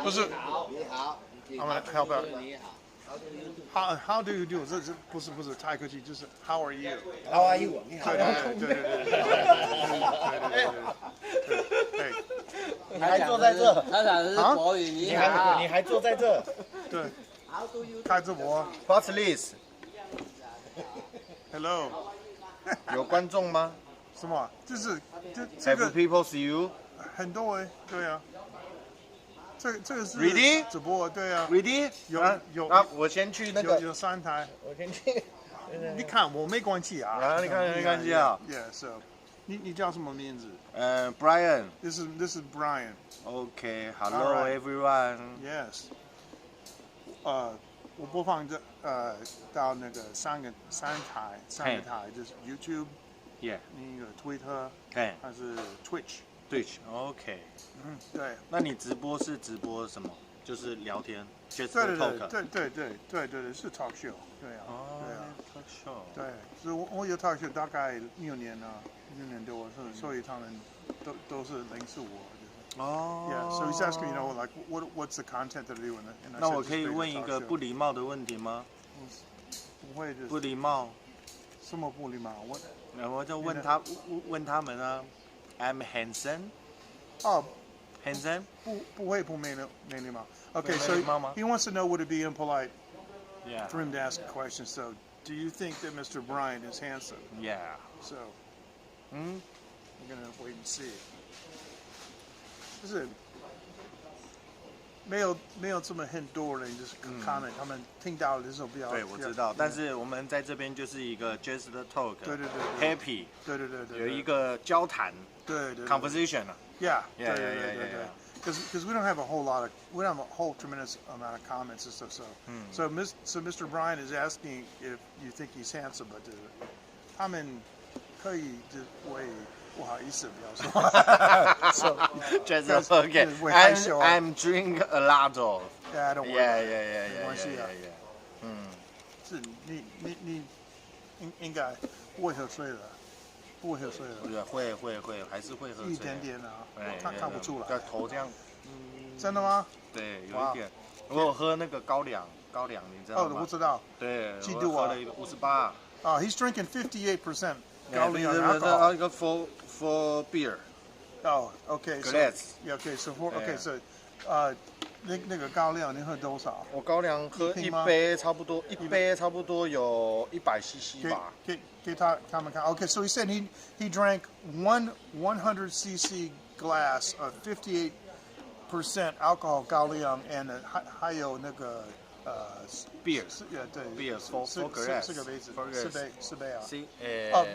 Was it? I'm gonna help out. How do you do? 不是泰国语，就是 How are you? How are you？ 你好。对。你还坐在这？他讲的是国语，你还坐在这？对。开直播。 What's this？ Hello。有观众吗？什么？就是这个 Have people see you？ 很多哎，对啊。这个是 Ready？ 直播，对啊。 Ready？ 有啊，我先去那个。有3台。我先去。你看我没关系啊。啊，你看没关系啊。Yeah, so 你叫什么名字？Brian。This is Brian. Okay, hello everyone. Yes. 我播放到那个三个台就是 YouTube。Yeah. 那个 Twitter。还是 Twitch。Twitch。Okay. 对。那你直播是直播什么？就是聊天 ，just talk。对，是 talk show。对啊。对啊 ，talk show。对，所以我有 talk show 大概6年了，6年多，所以他们都是认识我。哦。Yeah, so he's asking, like what's the content that I do? 那我可以问一个不礼貌的问题吗？不会的。不礼貌。什么不礼貌？我就问他们啊 ，I'm handsome。哦。Handsome？ 不会没礼貌。Okay, so he wants to know would it be impolite for him to ask a question. So, do you think that Mr. Brian is handsome? Yeah. So, we're gonna wait and see. 就是没有这么很多人就是 comment，他们听到的时候比较。对，我知道，但是我们在这边就是一个 just talk， 对，happy， 对，有一个交谈，对，conversation 啊。Yeah. Because we don't have a whole tremendous amount of comments and stuff. So Mr. Brian is asking if you think he's handsome, but 他们可以就为不好意思不要说。So just okay. I'm drink a lot of. Yeah, I don't worry. Yeah. 没关系啊。是你应该不会喝水了。不会喝水了。会，还是会喝水。一点点啊，看不出来。头这样。真的吗？对，有一点。我有喝那个高粱，你知道吗？哦，我知道。对，几度啊？58。啊 ，He's drinking 58% 高粱 alcohol. 一个 for beer. Oh, okay. Glass. Yeah, okay. So so 那个高粱你喝多少？我高粱喝一杯差不多有100cc 吧。给他们看。Okay, so he said he drank 100cc glass of 58% alcohol 高粱 and 还有那个beer， 对 beer for glass， 4个杯子，4杯啊。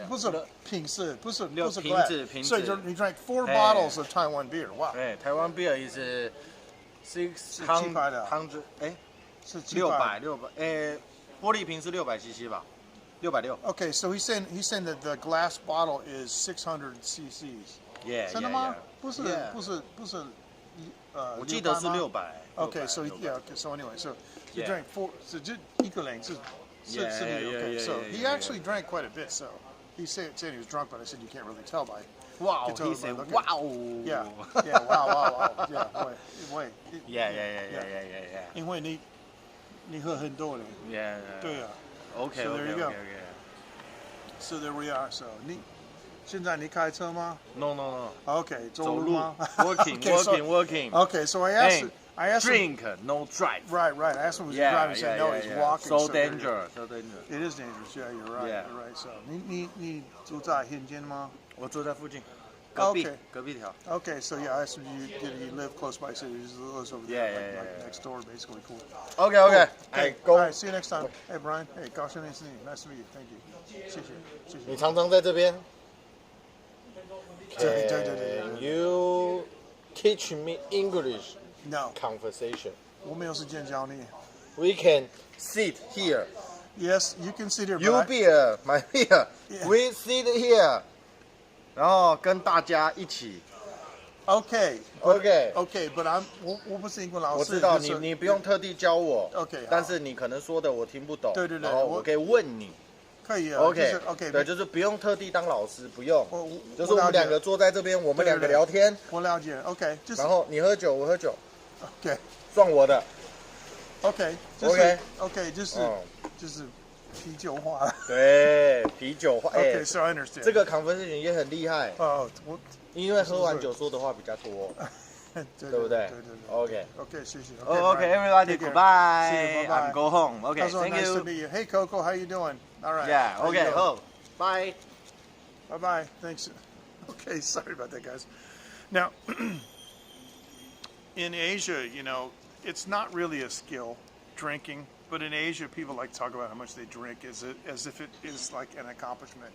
不是瓶子，不是 glass， 所以就你 drank 4 bottles of Taiwan beer， 哇。对，台湾 beer is 600，是600，玻璃瓶是600cc 吧，660。Okay, so he's saying that the glass bottle is 600 cc's. Yeah. 真的吗？不是，我记得是600。Okay, so okay, so anyway, so he drank 4， so 就一个人是 okay, so he actually drank quite a bit, so he said he was drunk, but I said you can't really tell by. Wow, he said wow. Yeah, wow, yeah, 会 Yeah. 因为你喝很多了。Yeah. 对啊。Okay. So there you go. So there we are. So 现在你开车吗 ？No. Okay, 走路吗 ？Working. Okay, so I asked Drink, him, no drive. Right. I asked him was he driving. He said no, he's walking. So dangerous. It is dangerous. Yeah, you're right. Yeah. You're right. So 你住在现间吗？我住在附近。隔壁条。Okay, so yeah, I asked him did he live close by? So he lives over there, like next door, basically. Cool. Okay. All right, see you next time. Hey Brian, hey, 高兴认识你 ，Nice to meet you. Thank you. 谢谢。你常常在这边？对。Can you teach me English? No. Conversation. 我没有时间教你。 We can sit here. Yes, you can sit here. You beer, my beer. We sit here. 然后跟大家一起。Okay. But 我不是英文老师。我知道你不用特地教我。Okay. 但是你可能说的我听不懂。对。然后我可以问你。可以啊。OK。对，就是不用特地当老师，不用。就是我们两个坐在这边，我们两个聊天。我了解。OK。然后你喝酒，我喝酒。OK。算我的。OK。就是啤酒花。对，啤酒花。OK, so I understand. 这个 conversation 也很厉害。因为喝完酒说的话比较多。对不对？OK，谢谢。OK, everybody, goodbye. I'm go home. OK, thank nice you. To meet you. Hey, Coco, how you doing? All right. Yeah. Okay. Oh, bye. Bye. Thanks. Okay, sorry about that, guys. Now, in Asia, it's not really a skill, drinking. But in Asia, people like to talk about how much they drink as if it is like an accomplishment.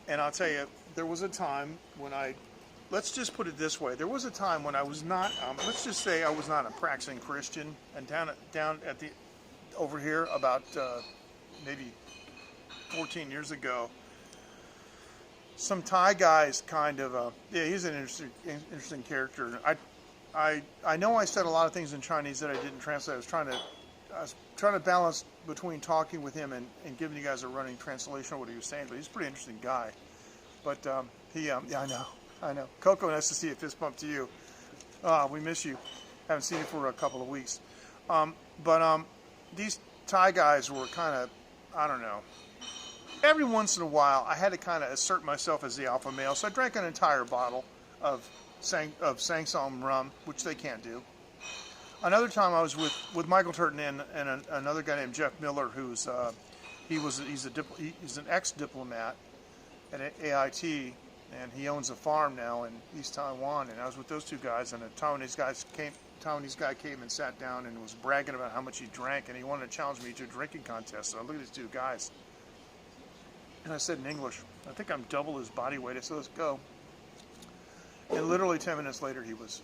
And I'll tell you, there was a time when let's just put it this way. There was a time when I was not, let's just say I was not a practicing Christian. And down at over here about maybe 14 years ago, some Thai guys kind of, he's an interesting character. I know I said a lot of things in Chinese that I didn't translate. I was trying to balance between talking with him and giving you guys a running translation of what he was saying, but he's a pretty interesting guy. But yeah, I know. Coco, nice to see you. Fist bump to you. We miss you. Haven't seen you for a couple of weeks. But these Thai guys were kind of, I don't know. Every once in a while, I had to kind of assert myself as the alpha male, so I drank an entire bottle of Sang-Som rum, which they can't do. Another time I was with Michael Turton and another guy named Jeff Miller, he's an ex-diplomat at AIT, and he owns a farm now in East Taiwan. And I was with those two guys, and a Taiwanese guy came and sat down and was bragging about how much he drank, and he wanted to challenge me to a drinking contest. So I looked at these two guys, and I said in English, "I think I'm double his body weight." I said, "Let's go." And literally 10 minutes later, he was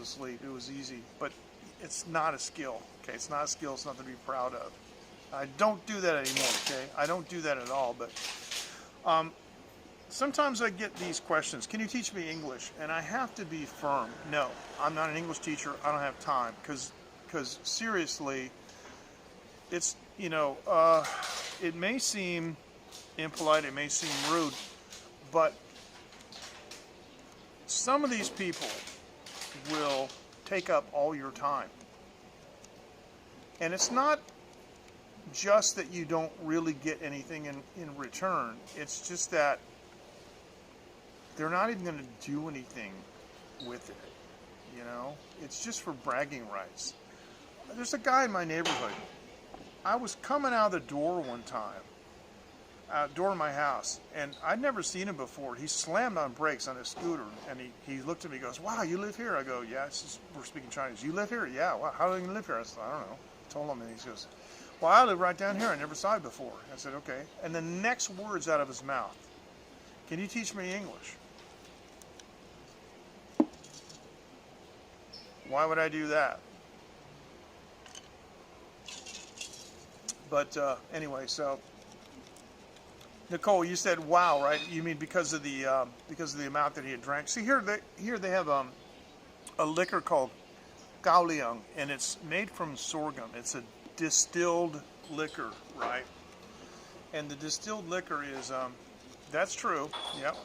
asleep. It was easy, but it's not a skill. Okay, it's not a skill. It's nothing to be proud of. I don't do that anymore. Okay, I don't do that at all. But sometimes I get these questions. Can you teach me English? And I have to be firm. No, I'm not an English teacher. I don't have time because seriously, it's it may seem impolite. It may seem rude, but some of these people will take up all your time. And it's not just that you don't really get anything in return. It's just that they're not even going to do anything with it. It's just for bragging rights. There's a guy in my neighborhood. I was coming out of the door one time, door of my house, and I'd never seen him before. He slammed on brakes on his scooter, and he looked at me and goes, "Wow, you live here?" I go, "Yeah." We're speaking Chinese. "You live here?" "Yeah." "Wow, how do you live here?" I said, "I don't know." I told him, and he goes, "Well, I live right down here. I never saw you before." I said, "Okay." And the next words out of his mouth, "Can you teach me English?" Why would I do that? But anyway, so Nicole, you said wow, right? You mean because of the amount that he had drank? See, here they have a liquor called Gaoliang, and it's made from sorghum. It's a distilled liquor, right? And the distilled liquor is that's true. Yep,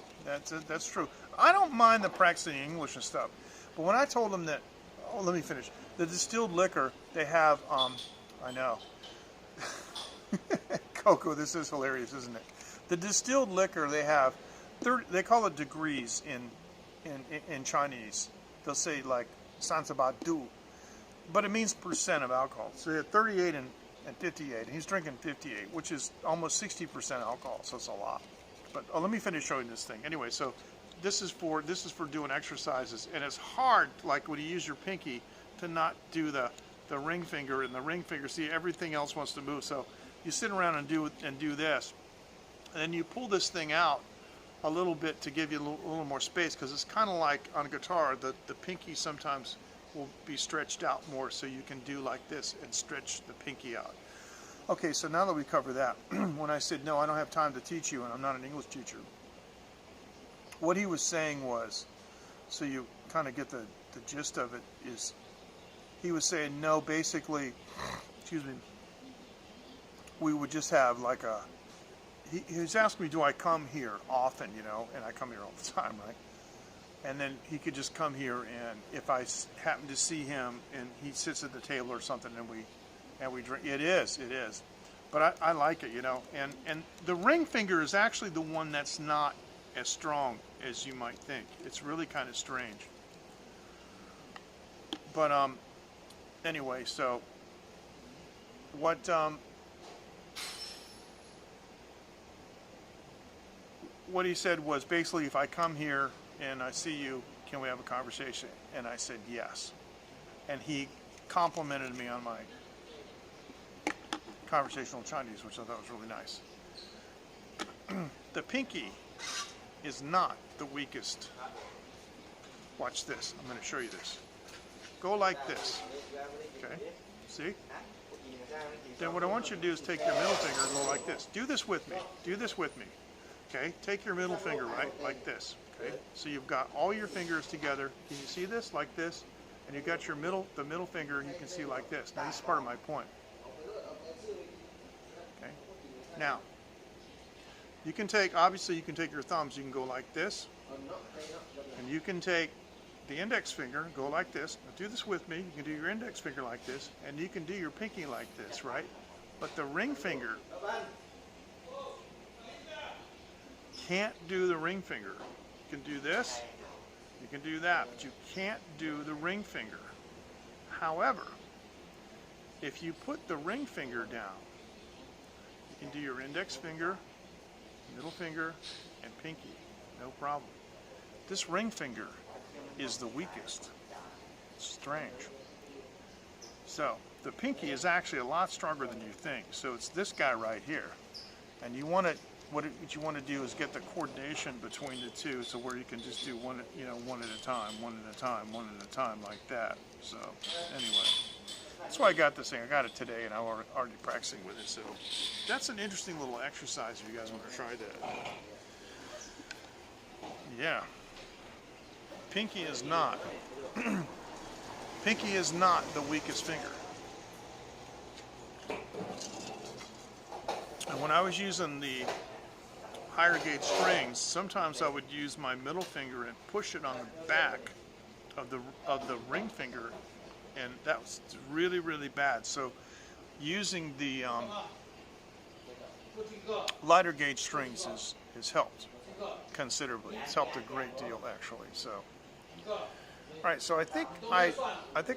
that's true. I don't mind the practicing English and stuff, but when I told them that, let me finish. The distilled liquor they have, I know. Coco, this is hilarious, isn't it? The distilled liquor they have, they call it degrees in Chinese. They'll say like sansabadu, but it means percent of alcohol. So they have 38 and 58. He's drinking 58, which is almost 60% alcohol. So it's a lot. But let me finish showing this thing. Anyway, so this is for doing exercises, and it's hard, like when you use your pinky, to not do the ring finger, and the ring finger. See, everything else wants to move. So you sit around and do this, and then you pull this thing out a little bit to give you a little more space, because it's kind of like on a guitar, the pinky sometimes will be stretched out more, so you can do like this and stretch the pinky out. Okay, so now that we cover that, when I said, no, I don't have time to teach you and I'm not an English teacher, what he was saying was, so you kind of get the gist of it, is he was saying, no, basically, excuse me, we would just have like a, he was asking me, do I come here often, you know, and I come here all the time, right? And then he could just come here, and if I happen to see him and he sits at the table or something, and we drink, it is, but I like it, you know, and the ring finger is actually the one that's not as strong as you might think. It's really kind of strange. But anyway, so what he said was basically, if I come here and I see you, can we have a conversation? And I said yes. And he complimented me on my conversational Chinese, which I thought was really nice. The pinky is not the weakest. Watch this. I'm going to show you this. Go like this. Okay? See? Then what I want you to do is take your middle finger and go like this. Do this with me. Do this with me. Okay? Take your middle finger, right? Like this. Okay? So you've got all your fingers together. Can you see this? Like this. And you've got the middle finger, and you can see like this. Now, this is part of my point. Okay? Now, obviously you can take your thumbs, you can go like this. And you can take the index finger, go like this. Now do this with me. You can do your index finger like this, and you can do your pinky like this, right? But the ring finger can't do the ring finger. You can do this, you can do that, but you can't do the ring finger. However, if you put the ring finger down, you can do your index finger, middle finger, and pinky, no problem. This ring finger is the weakest. It's strange. So the pinky is actually a lot stronger than you think. So it's this guy right here, and you want to, what you want to do is get the coordination between the two, so where you can just do one at a time, like that. So anyway, that's why I got this thing. I got it today, and I'm already practicing with it. So that's an interesting little exercise if you guys want to try that. Yeah. Pinky is not the weakest finger. And when I was using the higher gauge strings, sometimes I would use my middle finger and push it on the back of the ring finger, and that was really, really bad. So using the lighter gauge strings has helped considerably. It's helped a great deal, actually. So, all right. So I think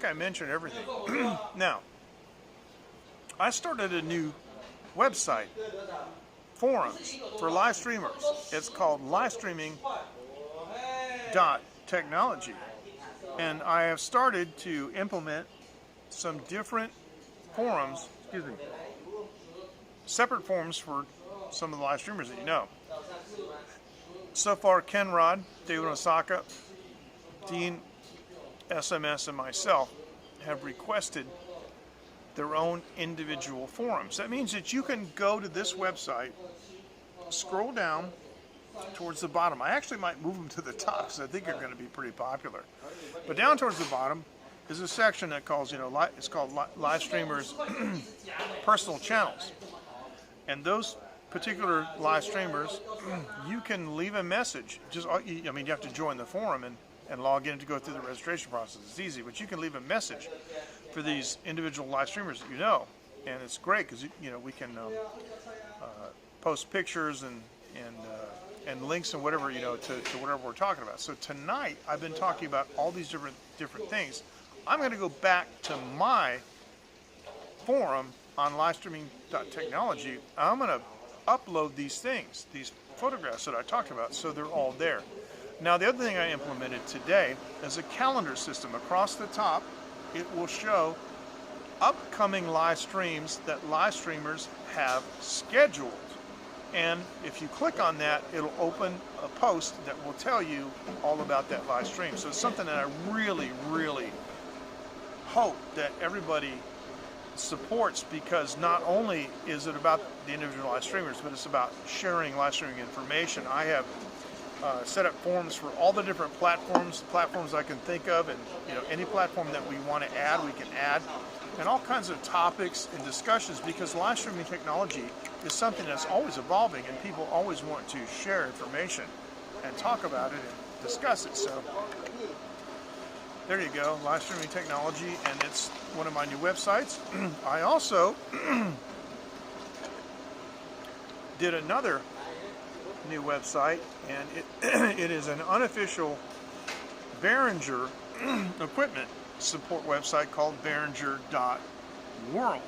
I mentioned everything. Now, I started a new website, forums for live streamers. It's called livestreaming.technology, and I have started to implement some different forums. Excuse me. Separate forums for some of the live streamers that you know. So far, Ken Rod, David Osaka, Dean SMS, and myself have requested their own individual forums. That means that you can go to this website, scroll down towards the bottom. I actually might move them to the top because I think they're going to be pretty popular. But down towards the bottom is a section that calls, it's called Live Streamers Personal Channels. And those particular live streamers, you can leave a message. You have to join the forum and log in to go through the registration process. It's easy, but you can leave a message for these individual live streamers that you know, and it's great because we can post pictures and links and whatever to whatever we're talking about. So tonight I've been talking about all these different things. I'm going to go back to my forum on livestreaming.technology. I'm going to upload these things, these photographs that I talked about, so they're all there. Now, the other thing I implemented today is a calendar system. Across the top, it will show upcoming live streams that live streamers have scheduled. And if you click on that, it'll open a post that will tell you all about that live stream. So it's something that I really, really hope that everybody supports, because not only is it about the individual live streamers, but it's about sharing live streaming information. I have set up forums for all the different platforms I can think of, and any platform that we want to add, we can add, and all kinds of topics and discussions, because live streaming technology is something that's always evolving, and people always want to share information and talk about it and discuss it. So there you go, live streaming technology, and it's one of my new websites. I also did another new website, and it is an unofficial Behringer equipment support website called Behringer.world.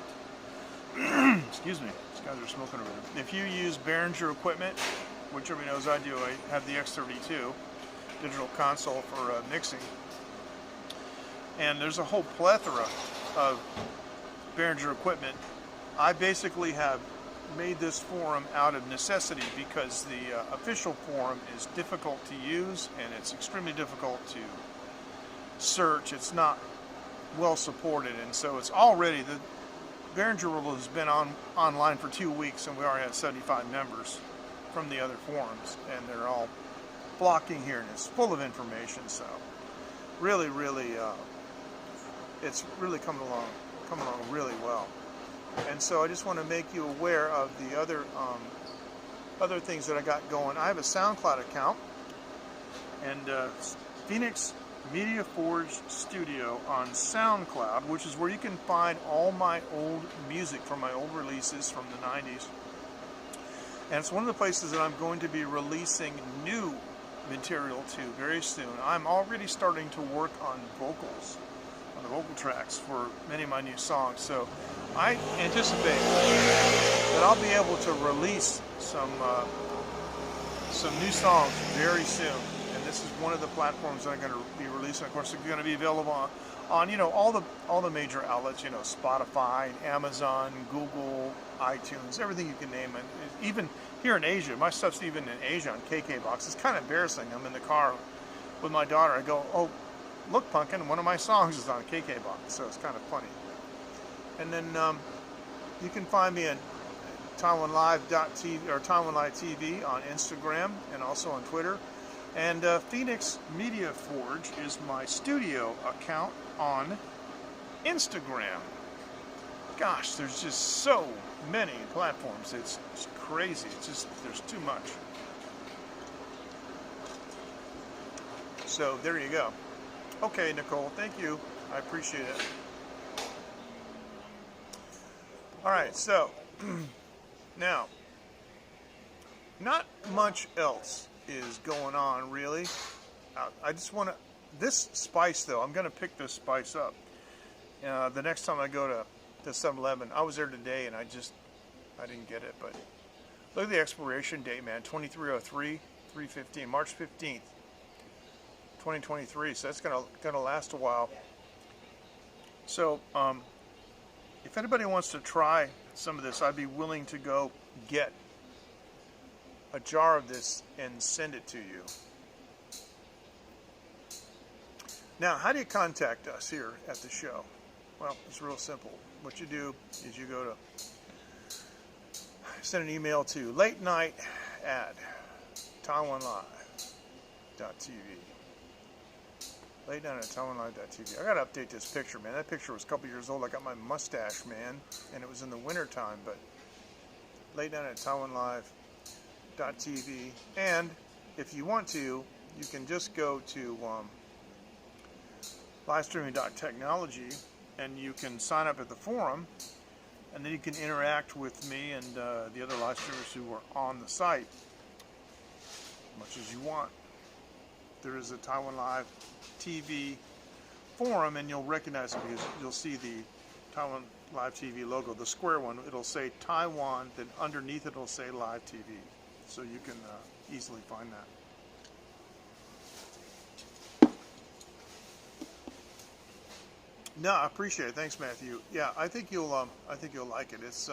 Excuse me, these guys are smoking over there. If you use Behringer equipment, which everybody knows I do, I have the X32 digital console for mixing. And there's a whole plethora of Behringer equipment. I basically have made this forum out of necessity, because the official forum is difficult to use, and it's extremely difficult to search. It's not well supported, and so it's already, the Behringer.world has been online for 2 weeks, and we already have 75 members from the other forums, and they're all blocking here, and it's full of information. So really, it's really coming along really well. And so I just want to make you aware of the other things that I got going. I have a SoundCloud account, and Phoenix Media Forge Studio on SoundCloud, which is where you can find all my old music from my old releases from the 90s. And it's one of the places that I'm going to be releasing new material to very soon. I'm already starting to work on vocals, on the vocal tracks for many of my new songs. So I anticipate that I'll be able to release some new songs very soon. And this is one of the platforms that I'm going to be releasing. Of course, it's going to be available on all the major outlets, Spotify, Amazon, Google, iTunes, everything you can name it. Even here in Asia, my stuff's even in Asia on KKBox. It's kind of embarrassing. I'm in the car with my daughter. I go, "Oh, look, Punkin, one of my songs is on KKBox," so it's kind of funny. And then you can find me at TaiwanLive.tv or Taiwan Live TV on Instagram and also on Twitter. And Phoenix Media Forge is my studio account on Instagram. Gosh, there's just so many platforms. It's crazy. It's just, there's too much. So there you go. Okay, Nicole, thank you. I appreciate it. All right, so now, not much else is going on really. I just want to, this spice though, I'm going to pick this spice up the next time I go to 7-Eleven. I was there today and I didn't get it, but look at the expiration date, man. 2303/3/15, March 15th, 2023. So that's gonna last a while. So if anybody wants to try some of this, I'd be willing to go get a jar of this and send it to you. Now, how do you contact us here at the show? Well, it's real simple. What you do is you go to send an email to latenight@taiwanlive.tv. latenight@taiwanlive.tv. I gotta update this picture, man. That picture was a couple years old. I got my mustache, man, and it was in the winter time. But latenight@taiwanlive.tv. And if you want to, you can just go to livestreaming.technology, and you can sign up at the forum, and then you can interact with me and the other live streamers who are on the site as much as you want. There is a Taiwan Live TV forum, and you'll recognize it because you'll see the Taiwan Live TV logo, the square one. It'll say Taiwan, then underneath it'll say Live TV, so you can easily find that. No, I appreciate it. Thanks, Matthew. Yeah, I think you'll like it. It's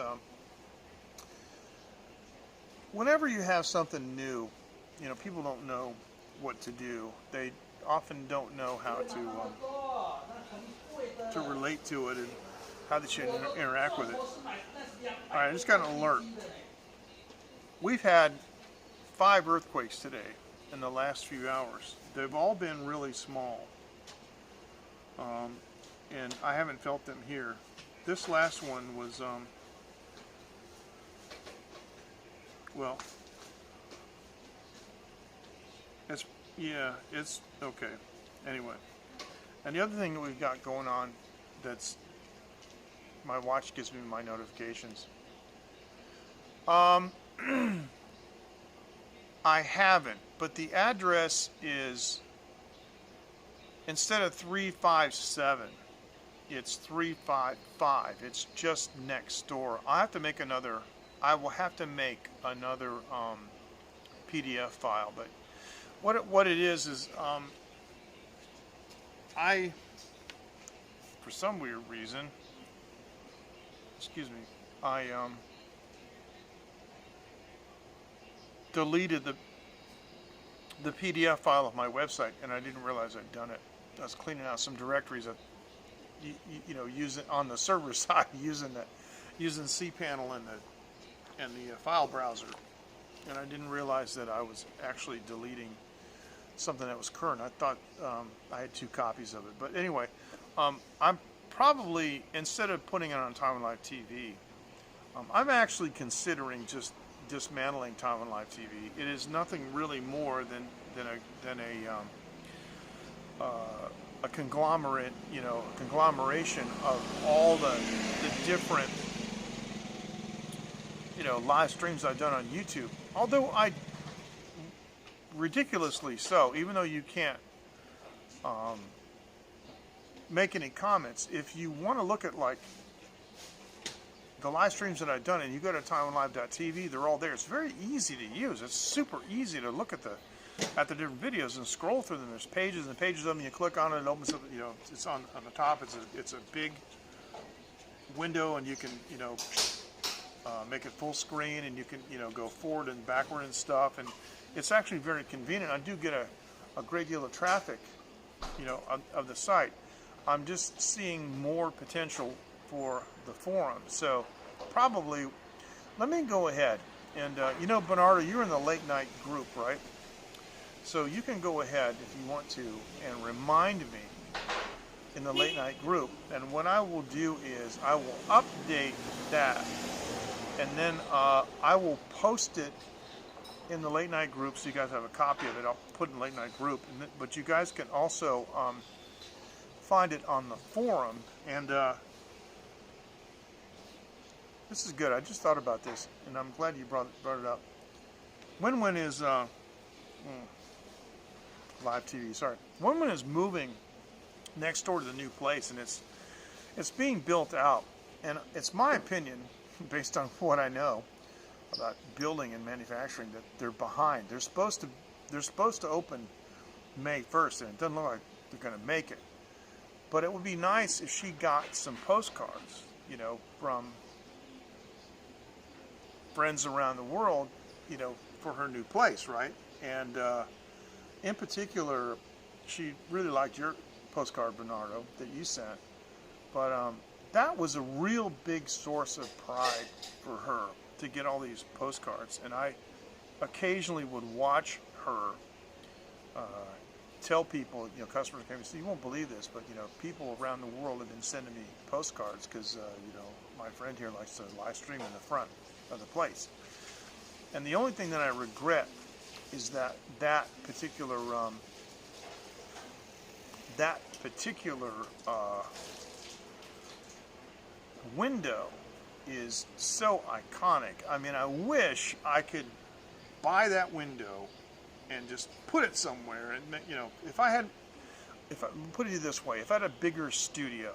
whenever you have something new, people don't know what to do. They often don't know how to relate to it, and how they should interact with it. All right, I just got an alert. We've had 5 earthquakes today in the last few hours. They've all been really small, and I haven't felt them here. This last one was, well, it's okay. Anyway, and the other thing that we've got going on, that's, my watch gives me my notifications. I haven't, but the address is, instead of 357, it's 355. It's just next door. I will have to make another PDF file, but what it is I, for some weird reason, excuse me, I deleted the PDF file of my website, and I didn't realize I'd done it. I was cleaning out some directories that you know, using on the server side, using cPanel and the file browser, and I didn't realize that I was actually deleting something that was current. I thought I had 2 copies of it, but anyway, I'm probably, instead of putting it on Taiwan Live TV, I'm actually considering just dismantling Taiwan Live TV. It is nothing really more than a conglomerate, you know, a conglomeration of all the different, you know, live streams I've done on YouTube. Although ridiculously so, even though you can't make any comments, if you want to look at like the live streams that I've done, and you go to TaiwanLive.tv, they're all there. It's very easy to use. It's super easy to look at the different videos and scroll through them. There's pages and pages of them. You click on it, it opens up. You know, it's on the top. It's a big window, and you can, you know, make it full screen, and you can, you know, go forward and backward and stuff. And it's actually very convenient. I do get a great deal of traffic, you know, of the site. I'm just seeing more potential for the forum. So probably, let me go ahead and, you know, Bernardo, you're in the late night group, right? So you can go ahead if you want to and remind me in the late night group. And what I will do is I will update that, and then I will post it in the late night group so you guys have a copy of it. I'll put it in the late night group, but you guys can also find it on the forum. And this is good. I just thought about this, and I'm glad you brought it up. Win-Win is live TV. Sorry, Win-Win is moving next door to the new place, and it's being built out. And it's my opinion, based on what I know about building and manufacturing, that they're behind. They're supposed to open May 1st, and it doesn't look like they're going to make it. But it would be nice if she got some postcards, you know, from friends around the world, you know, for her new place, right? And in particular, she really liked your postcard, Bernardo, that you sent. But that was a real big source of pride for her, to get all these postcards. And I occasionally would watch her tell people, you know, customers came and said, "You won't believe this, but, you know, people around the world have been sending me postcards because, you know, my friend here likes to live stream in the front of the place." And the only thing that I regret is that particular window is so iconic. I mean, I wish I could buy that window and just put it somewhere. And, you know, if I put it this way, if I had a bigger studio,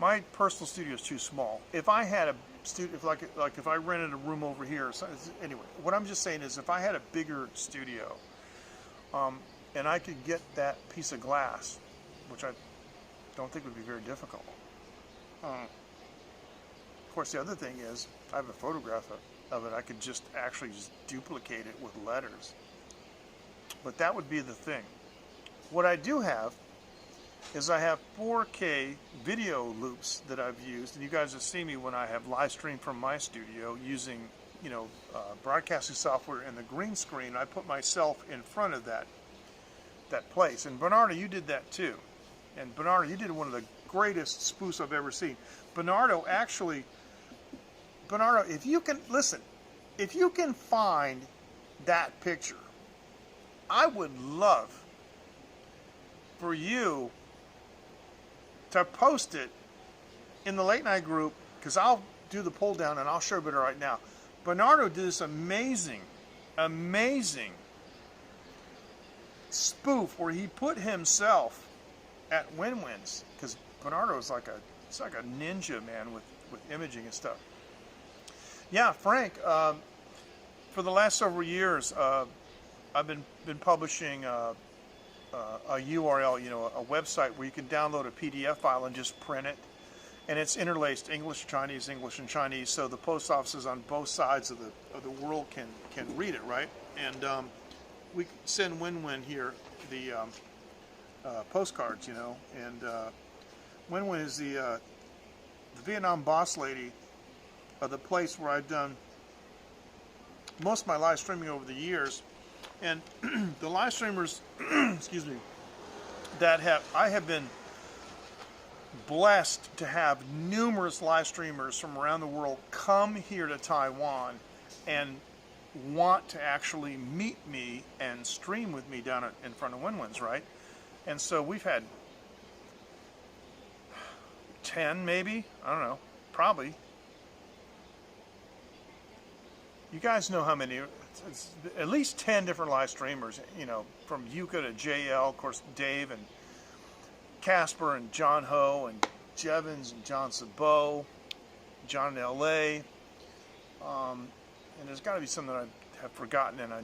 my personal studio is too small. If I had a studio, if I rented a room over here, anyway, what I'm just saying is, if I had a bigger studio, and I could get that piece of glass, which I don't think would be very difficult. Of course, the other thing is, I have a photograph of it. I could just actually duplicate it with letters. But that would be the thing. What I do have is I have 4K video loops that I've used, and you guys have seen me when I have live streamed from my studio using, you know, broadcasting software and the green screen. I put myself in front of that place. And Bernardo, you did that too. And Bernardo, you did one of the greatest spoofs I've ever seen. Bernardo, if you can, listen, if you can find that picture, I would love for you to post it in the late night group, because I'll do the pull down and I'll show it right now. Bernardo did this amazing spoof where he put himself at win-wins, because Bernardo is like a ninja, man, with imaging and stuff. Yeah, Frank, for the last several years, I've been publishing a URL, you know, a website where you can download a PDF file and just print it, and it's interlaced English, Chinese, so the post offices on both sides of the world can read it, right? And we send Win-Win here the postcards, you know, and Win-Win is the Vietnam boss lady of the place where I've done most of my live streaming over the years. And the live streamers, excuse me, I have been blessed to have numerous live streamers from around the world come here to Taiwan and want to actually meet me and stream with me down in front of Win-Win's, right? And so we've had 10 maybe, I don't know, probably. You guys know how many, it's at least 10 different live streamers, you know, from Yuka to JL, of course, Dave and Casper and John Ho and Jevons and John Sabot, John in LA. And there's got to be some that I have forgotten, and I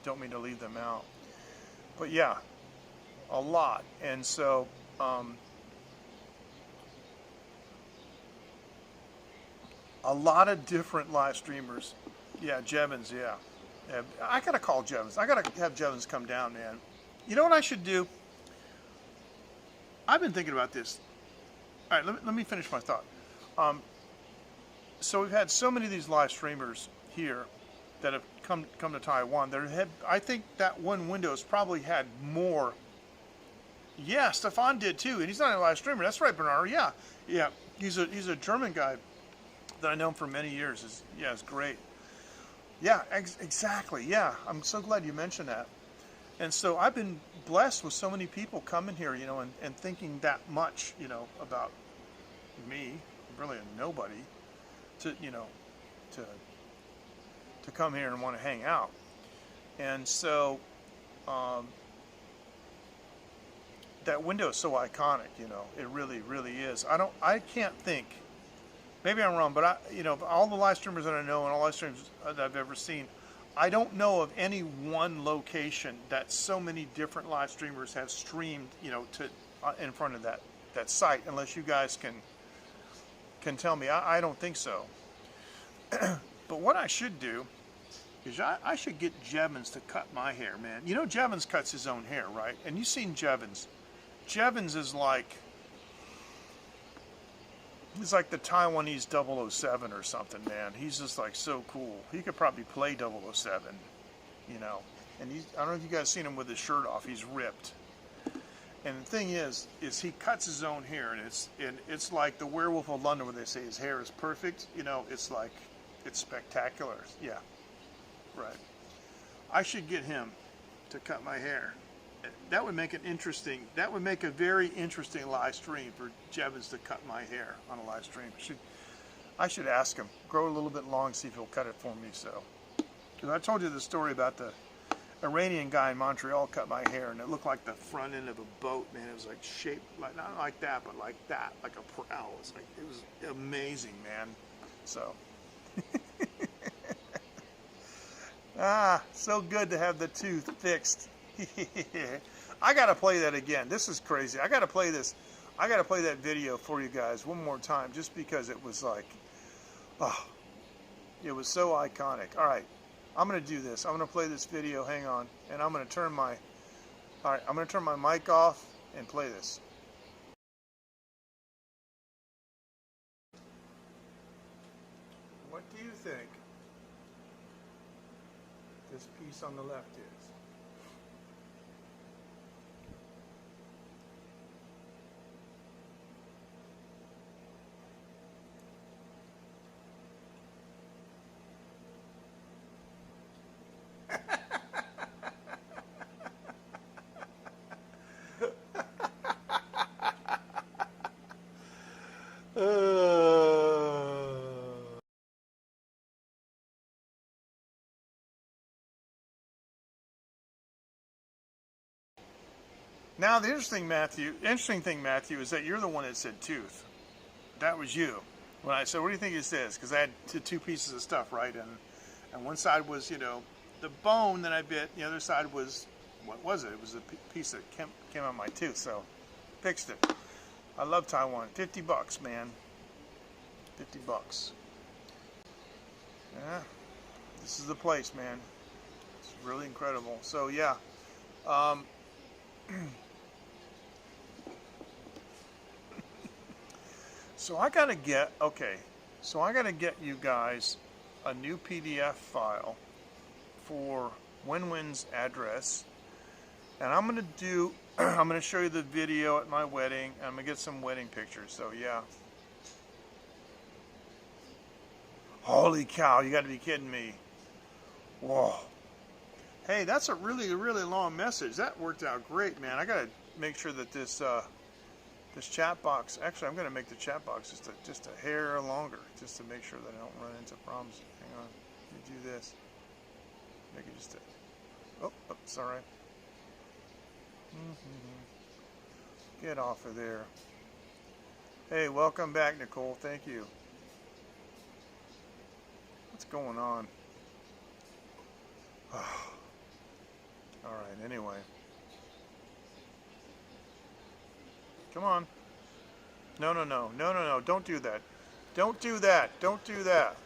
don't mean to leave them out. But yeah, a lot. And so a lot of different live streamers. Yeah, Jevons, yeah. I gotta call Jevons. I gotta have Jevons come down, man. You know what I should do? I've been thinking about this. All right, let me finish my thought. So we've had so many of these live streamers here that have come to Taiwan. I think that one window has probably had more. Yeah, Stefan did too, and he's not a live streamer. That's right, Bernardo. Yeah. He's a German guy that I know him for many years. It's great. Yeah, exactly. Yeah, I'm so glad you mentioned that. And so I've been blessed with so many people coming here, you know, and thinking that much, you know, about me, really a nobody, to come here and want to hang out. And so that window is so iconic, you know, it really, really is. I can't think, maybe I'm wrong, but all the live streamers that I know and all live streams that I've ever seen, I don't know of any one location that so many different live streamers have streamed, you know, to in front of that site, unless you guys can tell me. I don't think so. But what I should do is I should get Jevons to cut my hair, man. You know, Jevons cuts his own hair, right? And you've seen Jevons. Jevons is like, he's like the Taiwanese 007 or something, man. He's just like so cool. He could probably play 007, you know. And I don't know if you guys seen him with his shirt off. He's ripped. And the thing is he cuts his own hair, and it's like the Werewolf of London, where they say his hair is perfect. You know, it's like, it's spectacular. Yeah, right. I should get him to cut my hair. That would make that would make a very interesting live stream for Jevons to cut my hair on a live stream. I should ask him, grow a little bit long, see if he'll cut it for me. So, because I told you the story about the Iranian guy in Montreal cut my hair, and it looked like the front end of a boat, man. It was like shaped like, not like that, but like that, like a prow. It was amazing, man. So, so good to have the tooth fixed. I gotta play that again. This is crazy. I gotta play this. I gotta play that video for you guys one more time, just because it was like, it was so iconic. All right, I'm gonna do this. I'm gonna play this video. Hang on, and I'm gonna turn my All right, I'm going to turn my mic off and play this. What do you think this piece on the left is? Now the interesting thing, Matthew, is that you're the one that said tooth. That was you. When I said, what do you think this is? Because I had two pieces of stuff, right? And one side was, you know, the bone that I bit. The other side was, what was it? It was a piece that came out of my tooth. So, fixed it. I love Taiwan. $50, man. $50. Yeah. This is the place, man. It's really incredible. So, yeah. So I gotta get you guys a new PDF file for Win-Win's address, and I'm gonna show you the video at my wedding. I'm gonna get some wedding pictures. So yeah. Holy cow! You got to be kidding me! Whoa. Hey, that's a really long message. That worked out great, man. I gotta make sure that this chat box, actually I'm going to make the chat box just a hair longer, just to make sure that I don't run into problems. Hang on, let me do this. Make it just it's alright. Get off of there. Hey, welcome back, Nicole. Thank you. What's going on? Alright, anyway. Come on. No. Don't do that. Don't do that. Don't do that.